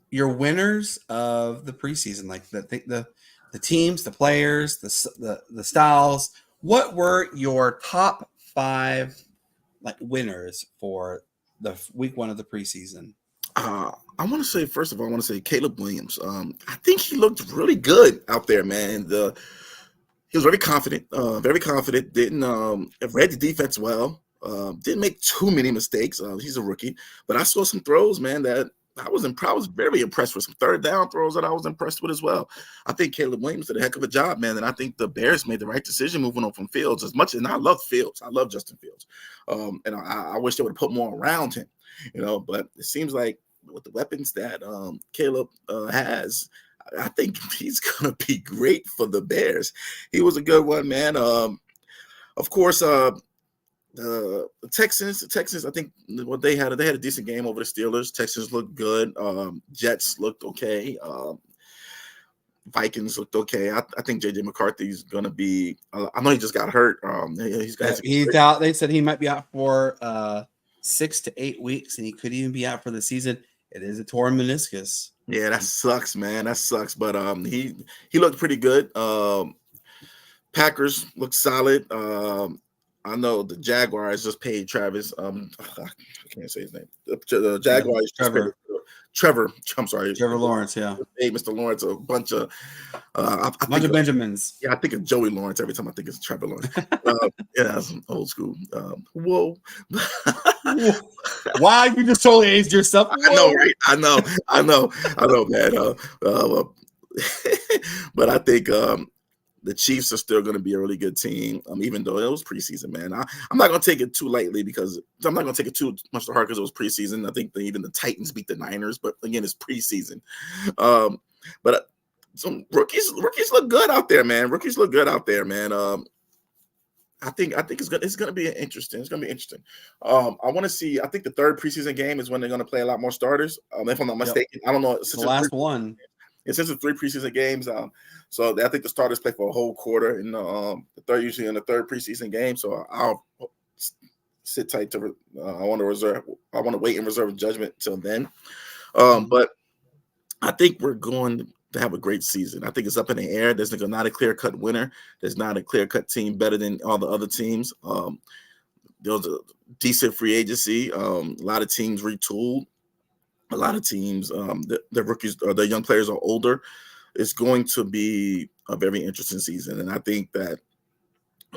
your winners of the preseason? Like the teams, the players, the styles. What were your top 5 winners for the week 1 of the preseason? I want to say, first of all, I want to say Caleb Williams. I think he looked really good out there, man. He was very confident, very confident. Didn't read the defense well. Didn't make too many mistakes. He's a rookie, but I saw some throws, man, that I was very impressed with. Some third down throws that I was impressed with as well. I think Caleb Williams did a heck of a job, man, and I think the Bears made the right decision moving on from Fields. As much, and I love Fields, I love Justin Fields, and I wish they would have put more around him, But it seems like with the weapons that Caleb has, I think he's gonna be great for the Bears. He was a good one, man. Of course, the Texans. I think what they had a decent game over the Steelers. Texans looked good. Jets looked okay. Vikings looked okay. I think JJ McCarthy's gonna be. I know he just got hurt. He's out. They said he might be out for 6 to 8 weeks, and he could even be out for the season. It is a torn meniscus. Yeah, that sucks, man. That sucks. But he looked pretty good. Packers looked solid. I know the Jaguars just paid Travis. I can't say his name. The Jaguars. Trevor. I'm sorry. Trevor Lawrence. Yeah. Hey, Mr. Lawrence, a bunch of Benjamins. Yeah, I think of Joey Lawrence every time I think it's Trevor Lawrence. Yeah, that's old school. Whoa. Wow, you just totally aged yourself. I know, right? I know, man. But I think the Chiefs are still going to be a really good team, even though it was preseason, man. I'm not going to take it too lightly because I'm not going to take it too much to heart because it was preseason. I think even the Titans beat the Niners, but again, it's preseason. But some rookies look good out there, man. I think it's gonna be interesting. It's gonna be interesting. I want to see. I think the third preseason game is when they're gonna play a lot more starters. If I'm not mistaken, I don't know. It's the last one. It's since the 3 preseason games. So I think the starters play for a whole quarter in usually in the third preseason game. So I'll sit tight to. I want to wait and reserve judgment till then. But I think we're going to have a great season. I think it's up in the air. There's not a clear-cut winner. There's not a clear-cut team better than all the other teams. There's a decent free agency. A lot of teams retooled. A lot of teams, the rookies or the young players are older. It's going to be a very interesting season. And I think that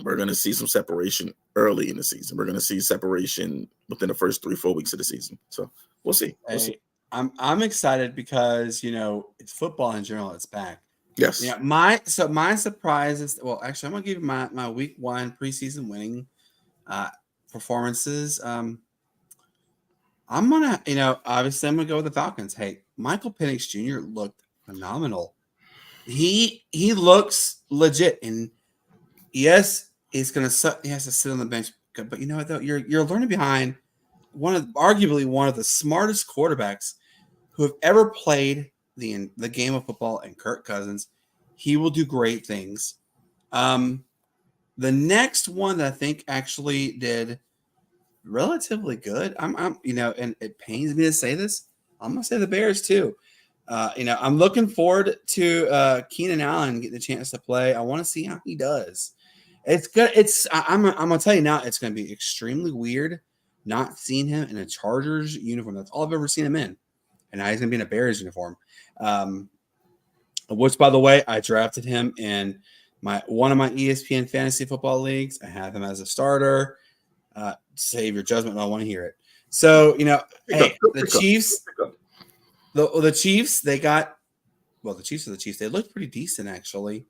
we're going to see some separation early in the season. We're going to see separation within the first 3-4 weeks of the season. So we'll see. I'm excited because it's football in general. It's back. Yes. Yeah. My surprise is actually I'm gonna give you my week 1 preseason winning performances. I'm gonna obviously I'm gonna go with the Falcons. Hey, Michael Penix Jr. looked phenomenal. He looks legit, and yes, he's gonna suck. He has to sit on the bench, but you know what though? You're learning behind arguably one of the smartest quarterbacks who have ever played the game of football, and Kirk Cousins. He will do great things. The next one that I think actually did relatively good. I'm and it pains me to say this. I'm gonna say the Bears too. I'm looking forward to Keenan Allen getting the chance to play. I want to see how he does. It's good. I'm gonna tell you now. It's gonna be extremely weird not seeing him in a Chargers uniform. That's all I've ever seen him in. And now he's going to be in a Bears uniform. Which, by the way, I drafted him in one of my ESPN fantasy football leagues. I have him as a starter. Save your judgment. I don't want to hear it. So, the Chiefs, the Chiefs, they got – well, the Chiefs are the Chiefs. They looked pretty decent, actually.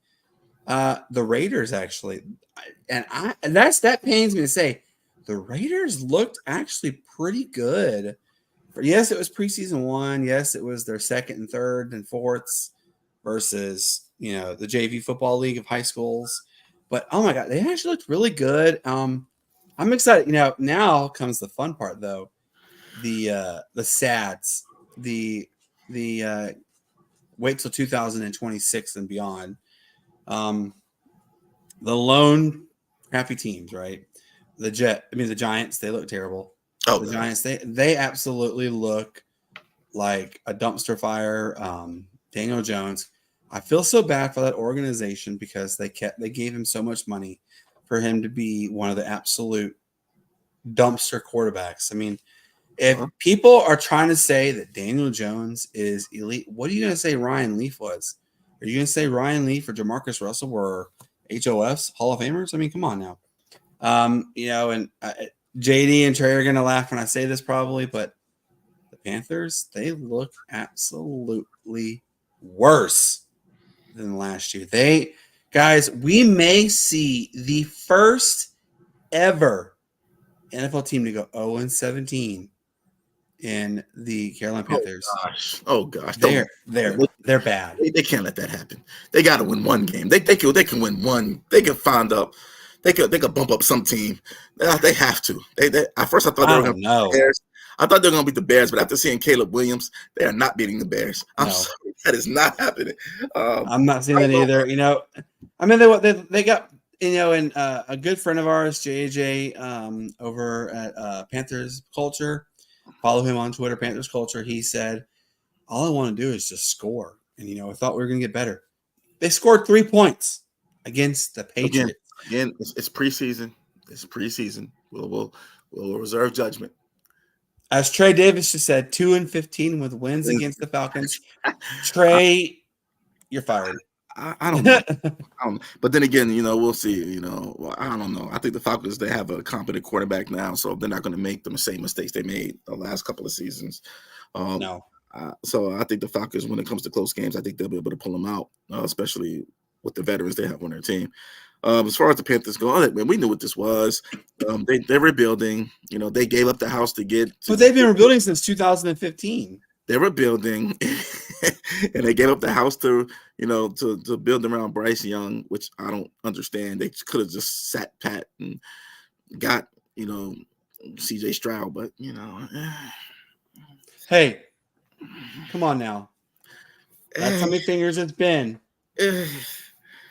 The Raiders, actually. And that pains me to say. The Raiders looked actually pretty good. Yes, it was preseason 1. Yes, it was their second and third and fourths versus, the JV football league of high schools. But, oh, my God, they actually looked really good. I'm excited. Now comes the fun part, though. The SADs, the wait till 2026 and beyond. The lone crappy teams, right? The Giants, they look terrible. Oh, the Giants, they absolutely look like a dumpster fire. Daniel Jones, I feel so bad for that organization because they gave him so much money for him to be one of the absolute dumpster quarterbacks. I mean, If people are trying to say that Daniel Jones is elite, what are you going to say Ryan Leaf was? Are you going to say Ryan Leaf or Jamarcus Russell were HOFs, Hall of Famers? I mean, come on now. And JD and Trey are going to laugh when I say this probably, but the Panthers, they look absolutely worse than last year. Guys, we may see the first ever NFL team to go 0-17 in the Carolina Panthers. Oh gosh. They're bad. They can't let that happen. They got to win one game. They can win one. They can They could bump up some team. They have to. At first I thought they were going to beat the Bears. I thought they were going to beat the Bears, but after seeing Caleb Williams, they are not beating the Bears. I'm sorry, that is not happening. I'm not seeing that either. I mean, they got and a good friend of ours, JJ, over at Panthers Culture. Follow him on Twitter, Panthers Culture. He said, all I want to do is just score. And, I thought we were going to get better. They scored 3 points against the Patriots. Again, it's preseason. It's preseason. We'll reserve judgment. As Trey Davis just said, 2-15 with wins against the Falcons. Trey, you're fired. I don't know. But then again, we'll see. I don't know. I think the Falcons, they have a competent quarterback now, so they're not going to make the same mistakes they made the last couple of seasons. No. So I think the Falcons, when it comes to close games, I think they'll be able to pull them out, especially with the veterans they have on their team. As far as the Panthers go, man, we knew what this was. They're rebuilding. They gave up the house to get. But they've been rebuilding since 2015. They were building, and they gave up the house to build around Bryce Young, which I don't understand. They could have just sat pat and got CJ Stroud, but Hey, come on now. That's how many fingers it's been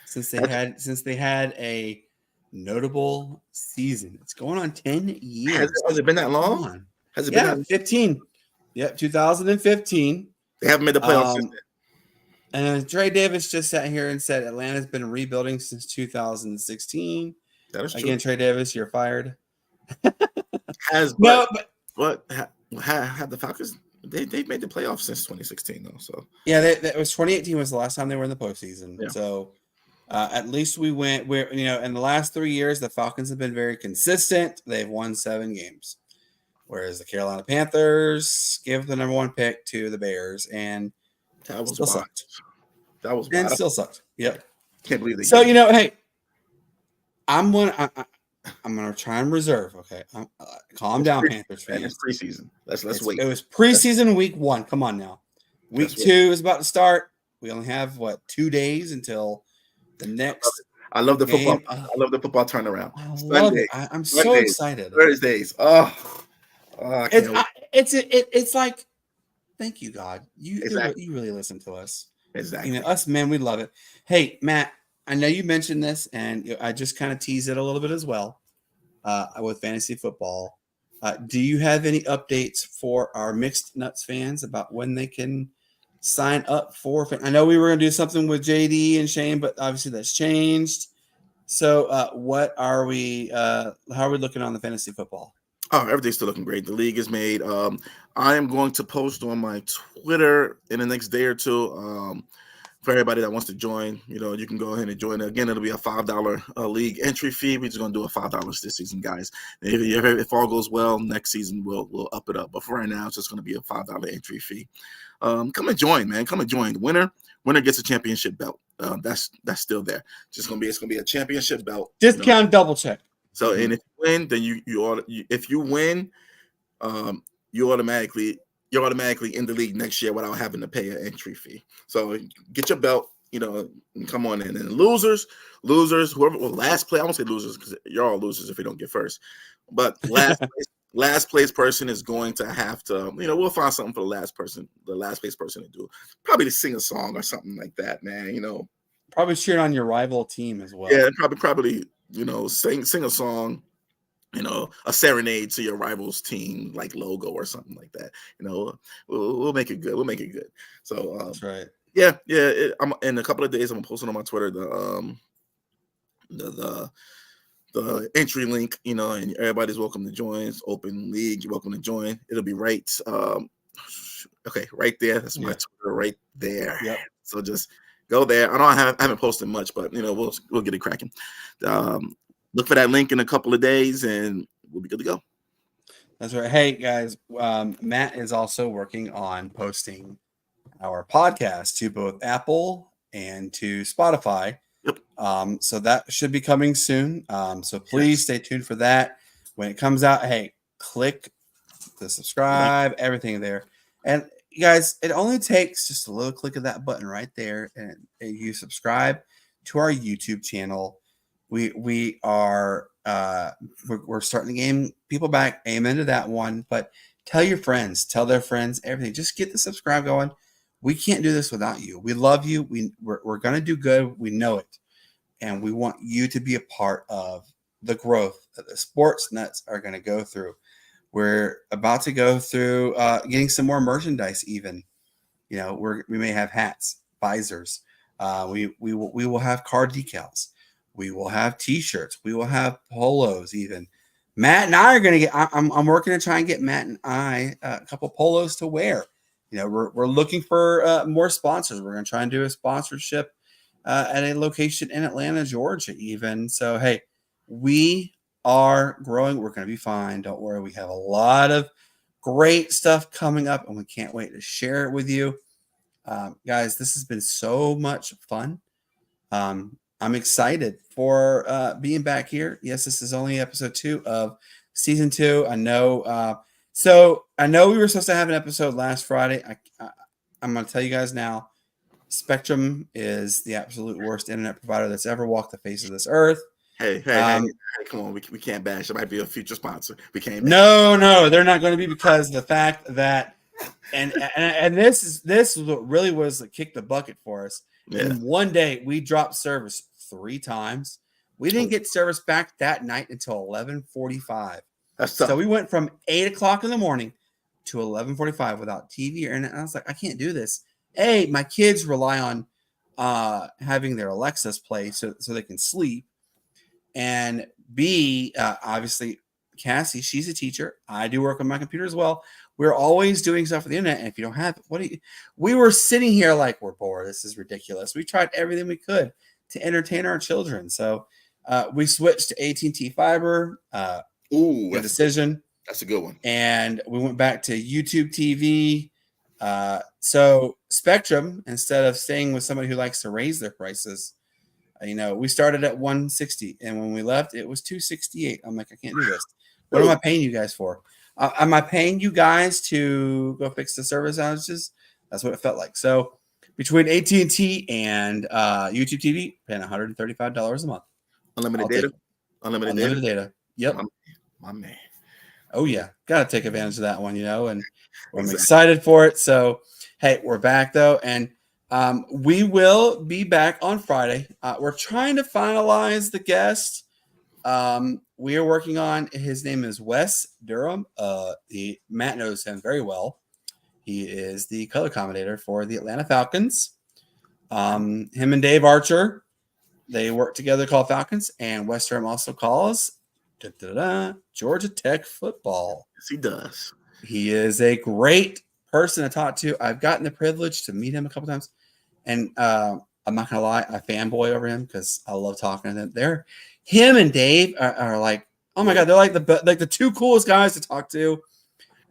since they had a notable season. It's going on 10 years. Has it been that long? Has it been 15? Yep, 2015. They haven't made the playoffs since then. And then Trey Davis just sat here and said Atlanta's been rebuilding since 2016. That is true. Again, Trey Davis, you're fired. Have the Falcons? They've made the playoffs since 2016 though. So that was 2018 was the last time they were in the postseason. Yeah. So at least we went where in the last 3 years the Falcons have been very consistent. They've won 7 games. Whereas the Carolina Panthers gave the number 1 pick to the Bears, and that was still sucked. That was and still sucked. Yep. Can't believe it. So hey, I'm gonna try and reserve. Okay, calm down, Panthers fans. It's preseason. Let's wait. It was preseason week 1. Come on now, week 2 is about to start. We only have 2 days until the next. I love the game. football. I love the football turnaround. I'm so excited. Thursdays. It's like, thank you, God. You really listen to us. Exactly. Us men, we love it. Hey, Matt, I know you mentioned this, and I just kind of tease it a little bit as well with fantasy football. Do you have any updates for our Mixed Nuts fans about when they can sign up for? I know we were going to do something with JD and Shane, but obviously that's changed. So, what are we? How are we looking on the fantasy football? Oh, everything's still looking great. The league is made. I am going to post on my Twitter in the next day or two. For everybody that wants to join, you can go ahead and join. Again, it'll be a $5 league entry fee. We're just going to do a $5 this season, guys. If all goes well, next season we'll up it up. But for right now, it's just going to be a $5 entry fee. Come and join, man. Come and join. Winner gets a championship belt. That's still there. It's going to be a championship belt. Discount double check. So, and if you win, then if you win, you're automatically in the league next year without having to pay an entry fee. So get your belt, and come on in. And losers, whoever last place, I won't say losers because you're all losers if you don't get first. But last place person is going to have to, we'll find something for the last place person to do. Probably to sing a song or something like that, man. Probably cheering on your rival team as well. Yeah, probably. Sing a song, a serenade to your rival's team, like logo or something like that. We'll make it good. We'll make it good. So that's right. Yeah. I'm in a couple of days. I'm gonna post it on my Twitter. The the entry link, and everybody's welcome to join. It's open league. You're welcome to join. It'll be right. Okay, right there. That's my Twitter right there. Yep. So just go there. I haven't posted much, but we'll get it cracking. Look for that link in a couple of days, and we'll be good to go. That's right. Hey guys, Matt is also working on posting our podcast to both Apple and to Spotify. Yep. So that should be coming soon. So please stay tuned for that. When it comes out, hey, click the subscribe, everything there. And you guys, it only takes just a little click of that button right there, and you subscribe to our YouTube channel. We are we're starting to gain people back. Amen to that one. But tell your friends, tell their friends, everything. Just get the subscribe going. We can't do this without you. We love you. We're gonna do good. We know it, and we want you to be a part of the growth that the Sportz Nutz are gonna go through. We're about to go through getting some more merchandise. Even, we may have hats, visors. We will have car decals. We will have T-shirts. We will have polos. Even Matt and I are going to get. I'm working to try and get Matt and I a couple polos to wear. We're looking for more sponsors. We're going to try and do a sponsorship at a location in Atlanta, Georgia. Even so, hey, we are growing. We're going to be fine. Don't worry. We have a lot of great stuff coming up, and we can't wait to share it with you, guys. This has been so much fun. I'm excited for being back here. Yes, this is only episode 2 of season 2. I know. So I know we were supposed to have an episode last Friday. I'm going to tell you guys now, Spectrum is the absolute worst internet provider that's ever walked the face of this earth. Hey, come on. We can't bash. It might be a future sponsor. We can't. No, they're not going to be, because the fact that, and this really was the kick the bucket for us. Yeah. And one day we dropped service 3 times. We didn't get service back that night until 11:45. That's tough. So we went from 8:00 in the morning to 11:45 without TV or internet. And I was like, I can't do this. A, my kids rely on having their Alexas play so they can sleep. And B, obviously, Cassie, she's a teacher. I do work on my computer as well. We're always doing stuff with the internet. And if you don't have it, we were sitting here like, we're bored. This is ridiculous. We tried everything we could to entertain our children. So we switched to AT&T Fiber. Ooh, decision. That's a good one. And we went back to YouTube TV. So Spectrum, instead of staying with somebody who likes to raise their prices, we started at $160, and when we left, it was $268. I'm like, I can't do this. What am I paying you guys for? Am I paying you guys to go fix the service outages? That's what it felt like. So between AT&T and YouTube TV, paying $135 a month. Unlimited data. Unlimited data. Yep. My man. Oh yeah, got to take advantage of that one, and I'm excited for it. So hey, we're back though, and we will be back on Friday. We're trying to finalize the guest. We are working on. His name is Wes Durham. Matt knows him very well. He is the color commentator for the Atlanta Falcons. Him and Dave Archer, they work together, called Falcons, and Wes Durham also calls Georgia Tech football. Yes, he does. He is a great person to talk to. I've gotten the privilege to meet him a couple times, and I'm not gonna lie, I fanboy over him because I love talking to them. Him and Dave are like, oh my god, they're like the 2 coolest guys to talk to.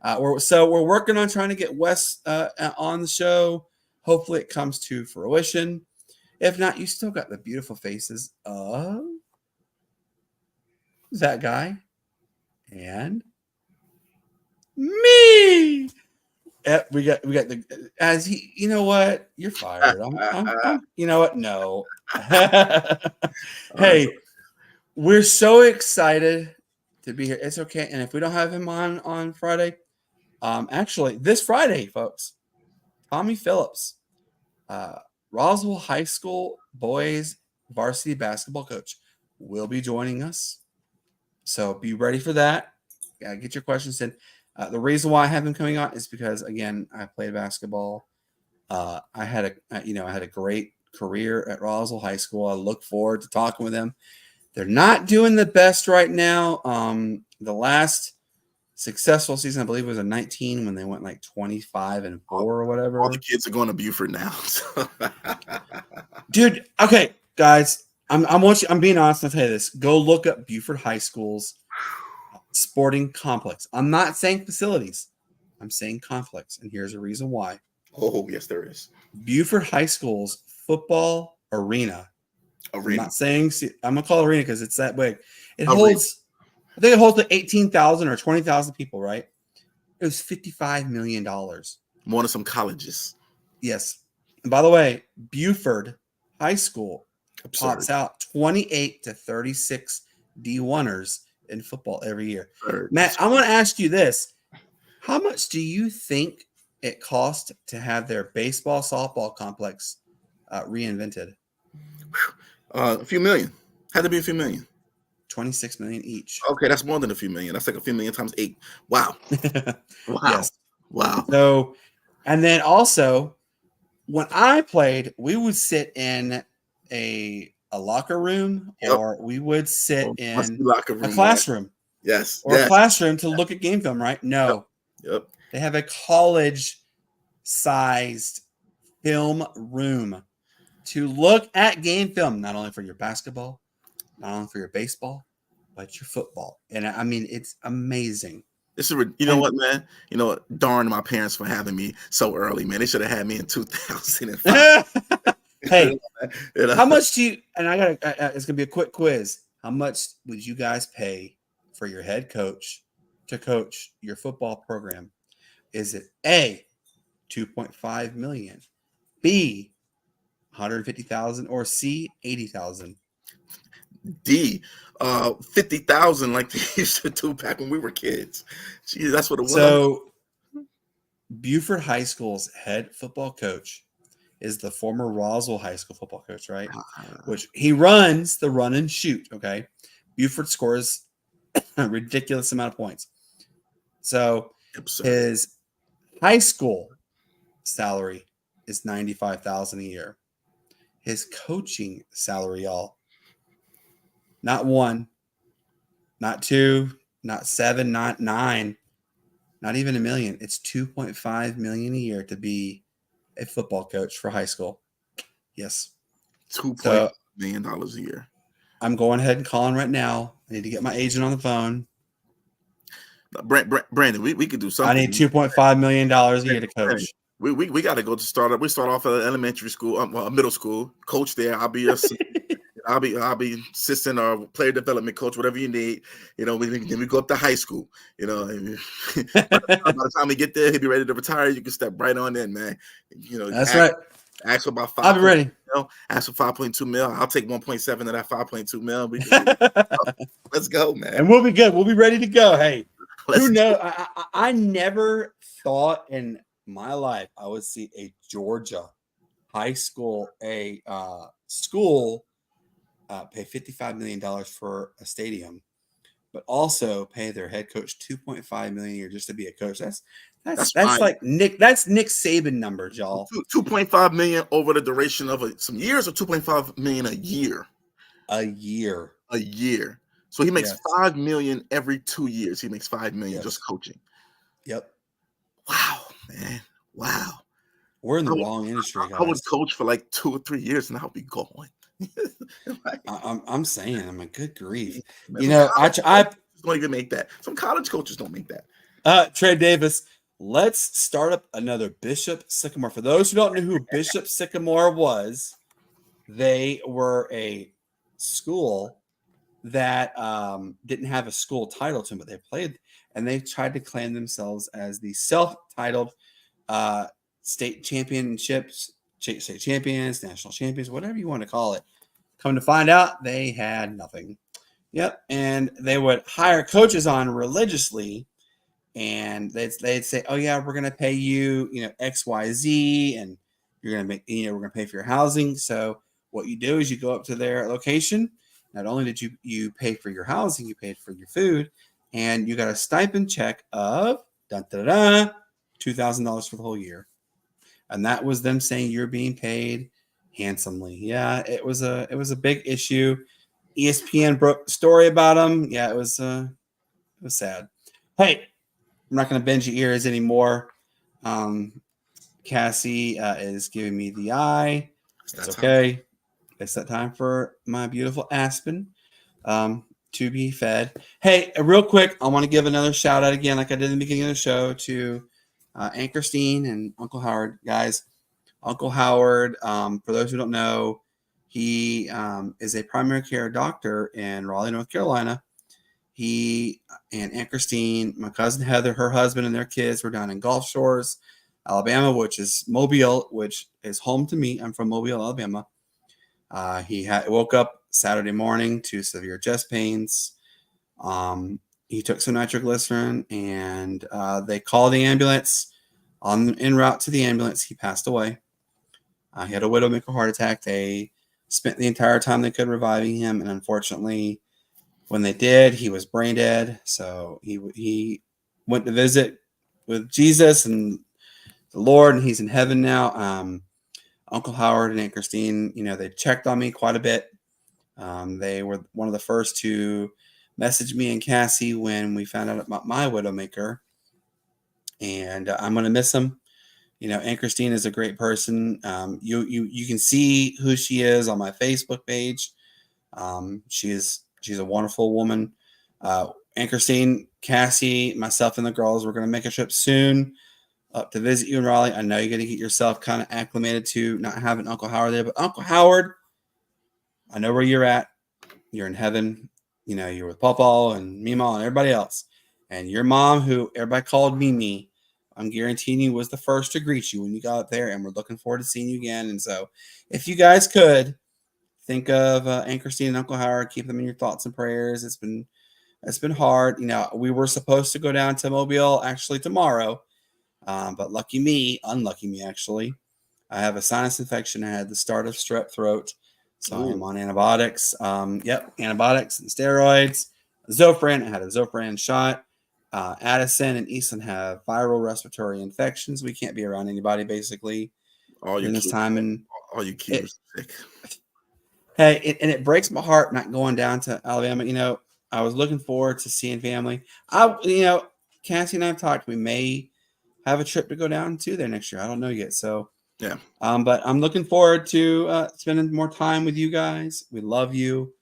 We're working on trying to get Wes on the show. Hopefully, it comes to fruition. If not, you still got the beautiful faces of that guy and me. We got the, as he, you know what, you're fired. I'm you know what, no. Hey, we're so excited to be here. It's okay, and if we don't have him on Friday, actually this Friday, folks, Tommy Phillips, Roswell High School boys varsity basketball coach, will be joining us. So be ready for that. Get your questions in. The reason why I have him coming on is because, again, I played basketball. I had a great career at Roswell High School. I look forward to talking with him. They're not doing the best right now. The last successful season, I believe, was in 19 when they went like 25-4 or whatever. All the kids are going to Buford now. So. Dude, okay, guys, I'm being honest. I'll tell you this: go look up Buford High School's sporting complex. I'm not saying facilities. I'm saying complex, and here's a reason why. Oh, yes, there is. Buford High School's football arena. I'm not saying I'm gonna call it arena because it's that big. It holds, I think it holds like 18,000 or 20,000 people, right? It was $55 million. More than some colleges. Yes. And by the way, Buford High School pops out 28 to 36 D1ers in football every year. Matt, I want to ask you this. How much do you think it cost to have their baseball softball complex reinvented? A few million. Had to be a few million. 26 million each. Okay, that's more than a few million. That's like a few million times 8. Wow. Wow. Yes. Wow. So, and then also, when I played, we would sit in a locker room, or we would sit in a classroom. Yes. Or a classroom to look at game film, right? No. Yep. They have a college-sized film room to look at game film, not only for your basketball, not only for your baseball, but your football. And I mean, it's amazing. You know what, man? You know what? Darn my parents for having me so early, man. They should have had me in 2005. Hey, how much do you, and it's going to be a quick quiz. How much would you guys pay for your head coach to coach your football program? Is it A, 2.5 million, B, 150,000, or C, 80,000? D, 50,000 like they used to do back when we were kids. Gee, that's what it was. So Buford High School's head football coach is the former Roswell High School football coach, right? Which he runs the run and shoot, okay? Buford scores a ridiculous amount of points. So his high school salary is $95,000 a year. His coaching salary, y'all, not 1, not 2, not 7, not 9, not even $1 million. It's $2.5 million a year to be a football coach for high school. Yes. $2.5 million a year. I'm going ahead and calling right now. I need to get my agent on the phone. Brandon, we could do something. I need $2.5 million a year to coach. We got to go to start up. We start off at elementary school, middle school. Coach there. I'll be assistant or player development coach, whatever you need. You know, then we go up to high school. You know, and by the time we get there, he'll be ready to retire. You can step right on in, man. You know, that's right. Ask for about 5. I'll be ready. Ask for 5.2 mil. I'll take 1.7 of that 5.2 mil. Let's go, man. And we'll be good. We'll be ready to go. Hey, who knows? I never thought in my life I would see a Georgia high school, school pay $55 million for a stadium, but also pay their head coach $2.5 million a year just to be a coach. That's like Nick Saban numbers, y'all. 2.5 million over the duration of some years, or 2.5 million a year. A year. So he makes $5 million every 2 years. He makes $5 million just coaching. Yep. Wow, man. Wow. We're in the wrong industry, guys. I would coach for like 2 or 3 years, and I'll be going. I'm saying, I'm a good grief. Man, you know, I don't even make that. Some college coaches don't make that. Trey Davis, let's start up another Bishop Sycamore. For those who don't know who Bishop Sycamore was, they were a school that didn't have a school title to them, but they played, and they tried to claim themselves as the self-titled state champions, national champions, whatever you want to call it. Come to find out, they had nothing. Yep, and they would hire coaches on religiously, and they'd say, "Oh yeah, we're going to pay you, X, Y, Z, and you're going to make, we're going to pay for your housing." So what you do is you go up to their location. Not only did you pay for your housing, you paid for your food, and you got a stipend check of $2,000 for the whole year. And that was them saying you're being paid handsomely. Yeah, it was a big issue. ESPN broke the story about him. Yeah, it was sad. Hey, I'm not going to bend your ears anymore. Cassie is giving me the eye. It's okay. It's that time for my beautiful Aspen to be fed. Hey, real quick, I want to give another shout out again, like I did in the beginning of the show, to Aunt Christine and Uncle Howard. Guys, Uncle Howard, for those who don't know, he is a primary care doctor in Raleigh, North Carolina. He and Aunt Christine, my cousin Heather, her husband, and their kids were down in Gulf Shores, Alabama, which is Mobile, which is home to me. I'm from Mobile, Alabama. He woke up Saturday morning to severe chest pains. He took some nitroglycerin, and they called the ambulance. En route to the ambulance, he passed away. He had a widowmaker heart attack. They spent the entire time they could reviving him, and unfortunately, when they did, he was brain dead. So he went to visit with Jesus and the Lord, and he's in heaven now. Uncle Howard and Aunt Christine, they checked on me quite a bit. They were one of the first to message me and Cassie when we found out about my widowmaker, and I'm going to miss him. Aunt Christine is a great person. You can see who she is on my Facebook page. She's a wonderful woman. Aunt Christine, Cassie, myself, and the girls, we're going to make a trip soon up to visit you in Raleigh. I know you're going to get yourself kind of acclimated to not having Uncle Howard there, but Uncle Howard, I know where you're at. You're in heaven. You're with Pawpaw and Mima and everybody else. And your mom, who everybody called Mimi, I'm guaranteeing you was the first to greet you when you got up there, and we're looking forward to seeing you again. And so if you guys could think of Aunt Christine and Uncle Howard, keep them in your thoughts and prayers. It's been hard. We were supposed to go down to Mobile actually tomorrow, but unlucky me, actually. I have a sinus infection. I had the start of strep throat, so I'm on antibiotics. Antibiotics and steroids. Zofran, I had a Zofran shot. Addison and Easton have viral respiratory infections. We can't be around anybody basically in this time. And all you kids are sick. Hey, it breaks my heart not going down to Alabama. I was looking forward to seeing family. Cassie and I have talked. We may have a trip to go down to there next year. I don't know yet. So yeah. But I'm looking forward to spending more time with you guys. We love you.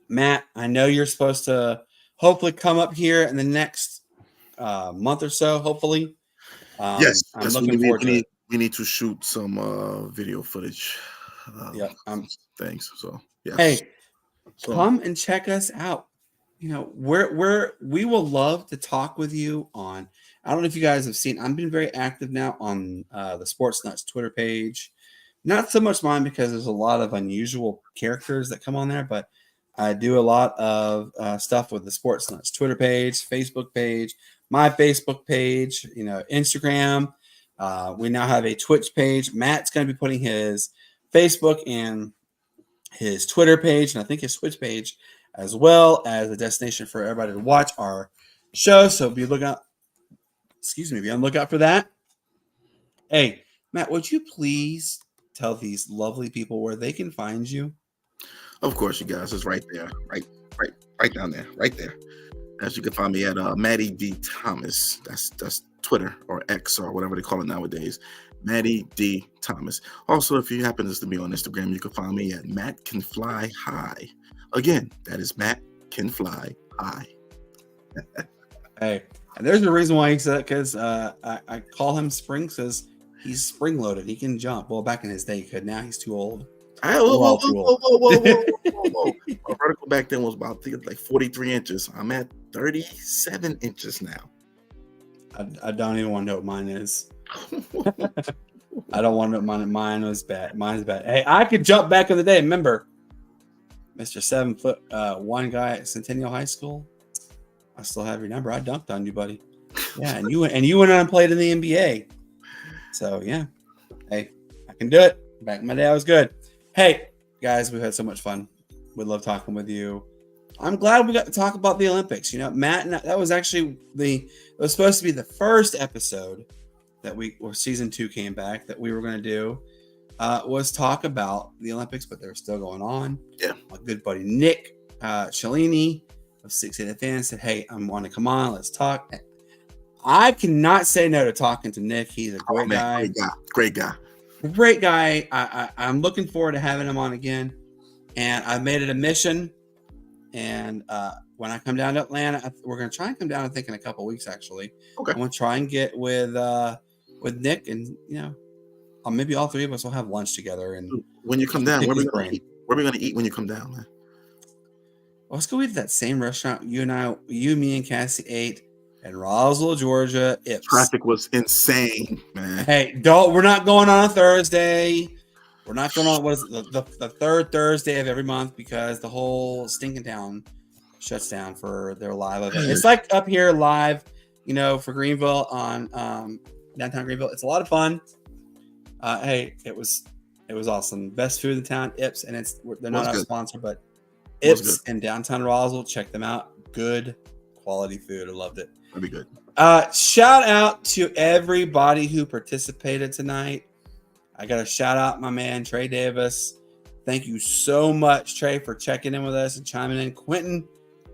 Matt, I know you're supposed to hopefully come up here in the next month or so, hopefully. Yes, I'm looking forward to it. We need to shoot some video footage. Thanks. So yes. Hey, come and check us out. We will love to talk with you on. I don't know if you guys have seen. I've been very active now on the Sportz Nutz Twitter page. Not so much mine because there's a lot of unusual characters that come on there, but I do a lot of stuff with the Sportz Nutz Twitter page, Facebook page, my Facebook page, Instagram. We now have a Twitch page. Matt's going to be putting his Facebook and his Twitter page, and I think his Twitch page, as well as a destination for everybody to watch our show. So be on the lookout for that. Hey, Matt, would you please tell these lovely people where they can find you? Of course, you guys. It's right there. Right down there. Right there. As you can find me at Maddie D. Thomas. That's Twitter or X or whatever they call it nowadays. Maddie D. Thomas. Also, if you happen to be on Instagram, you can find me at Matt Can Fly High. Again, that is Matt Can Fly High. Hey, and there's a reason why he said it, because I call him Spring, because he's spring loaded. He can jump. Well, back in his day, he could. Now he's too old. Whoa. My vertical back then was about, I think, like 43 inches. I'm at 37 inches now. I don't even want to know what mine is. I don't want to know mine was bad. Mine's bad. Hey, I could jump back in the day. Remember, Mr. 7'1" guy at Centennial High School? I still have your number. I dunked on you, buddy. Yeah, and you went on and played in the NBA. So yeah. Hey, I can do it. Back in my day, I was good. Hey, guys, we've had so much fun. We love talking with you. I'm glad we got to talk about the Olympics. Matt, and that was actually it was supposed to be the first episode that season 2 came back that we were going to do. was talk about the Olympics, but they're still going on. Yeah. My good buddy Nick Cellini of 680 Fans said, "Hey, I want to come on. Let's talk." I cannot say no to talking to Nick. He's a great guy. Great guy. Great guy. I'm looking forward to having him on again. And I've made it a mission. And when I come down to Atlanta, we're going to try and come down, I think, in a couple of weeks, actually. Okay. I'm going to try and get with Nick, and, maybe all three of us will have lunch together. And when you come down, where are we going to eat? Where are we going to eat when you come down, man? Well, let's go eat at that same restaurant you, me, and Cassie ate in Roswell, Georgia. Traffic was insane, man. Hey, we're not going on a Thursday. We're not going on, what is it, the third Thursday of every month, because the whole stinking town shuts down for their live event. It's like up here live, for Greenville on downtown Greenville. It's a lot of fun. Hey, it was awesome. Best food in the town, Ips, and they're not our sponsor, but Ips in downtown Roswell. Check them out. Good quality food. I loved it. That'd be good. Shout out to everybody who participated tonight. I got to shout out my man, Trey Davis. Thank you so much, Trey, for checking in with us and chiming in. Quentin,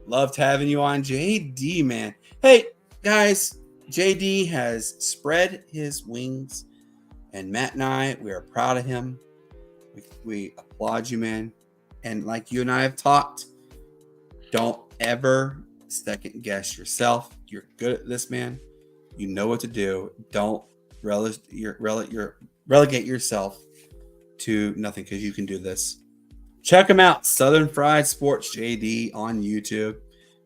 loved having you on. JD, man. Hey, guys, JD has spread his wings, and Matt and I, we are proud of him. We applaud you, man. And like you and I have talked, don't ever second guess yourself. You're good at this, man. You know what to do. Don't relegate yourself to nothing, because you can do this. Check him out, Southern Fried Sports JD on YouTube.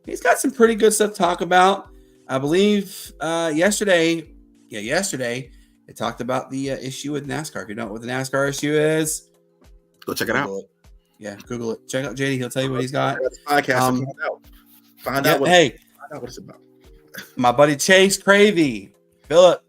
He's got some pretty good stuff to talk about. I believe yesterday it talked about the issue with NASCAR. If you don't know what the NASCAR issue is, go check it out. Yeah, Google it. Check out JD. He'll tell you what he's got. Podcast. Find out what it's about. My buddy Chase Cravey, Philip,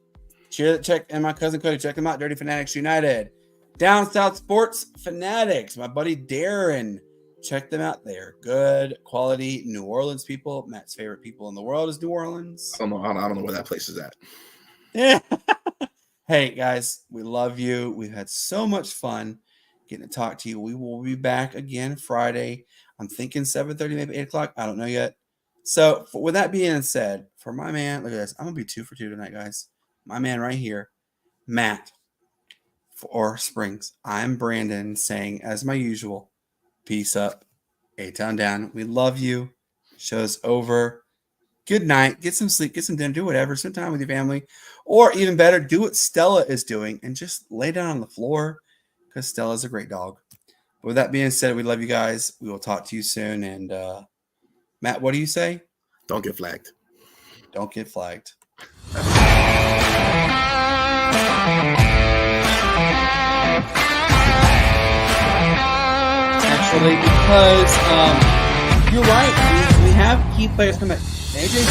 and my cousin Cody, check them out. Dirty Fanatics United. Down South Sports Fanatics. My buddy Darren, check them out. They are good quality New Orleans people. Matt's favorite people in the world is New Orleans. I don't know where that place is at. Yeah. Hey guys, we love you. We've had so much fun getting to talk to you. We will be back again Friday. I'm thinking 7:30, maybe 8 o'clock. I don't know yet. So with that being said, for my man, look at this. I'm going to be 2 for 2 tonight, guys. My man right here, Matt for Springs. I'm Brandon saying, as my usual, peace up, A-Town down. We love you. Show's over. Good night. Get some sleep. Get some dinner. Do whatever. Spend time with your family. Or even better, do what Stella is doing and just lay down on the floor, because Stella's a great dog. But with that being said, we love you guys. We will talk to you soon. And Matt, what do you say? Don't get flagged. Don't get flagged. Actually, because you're right. We have key players come back. AJ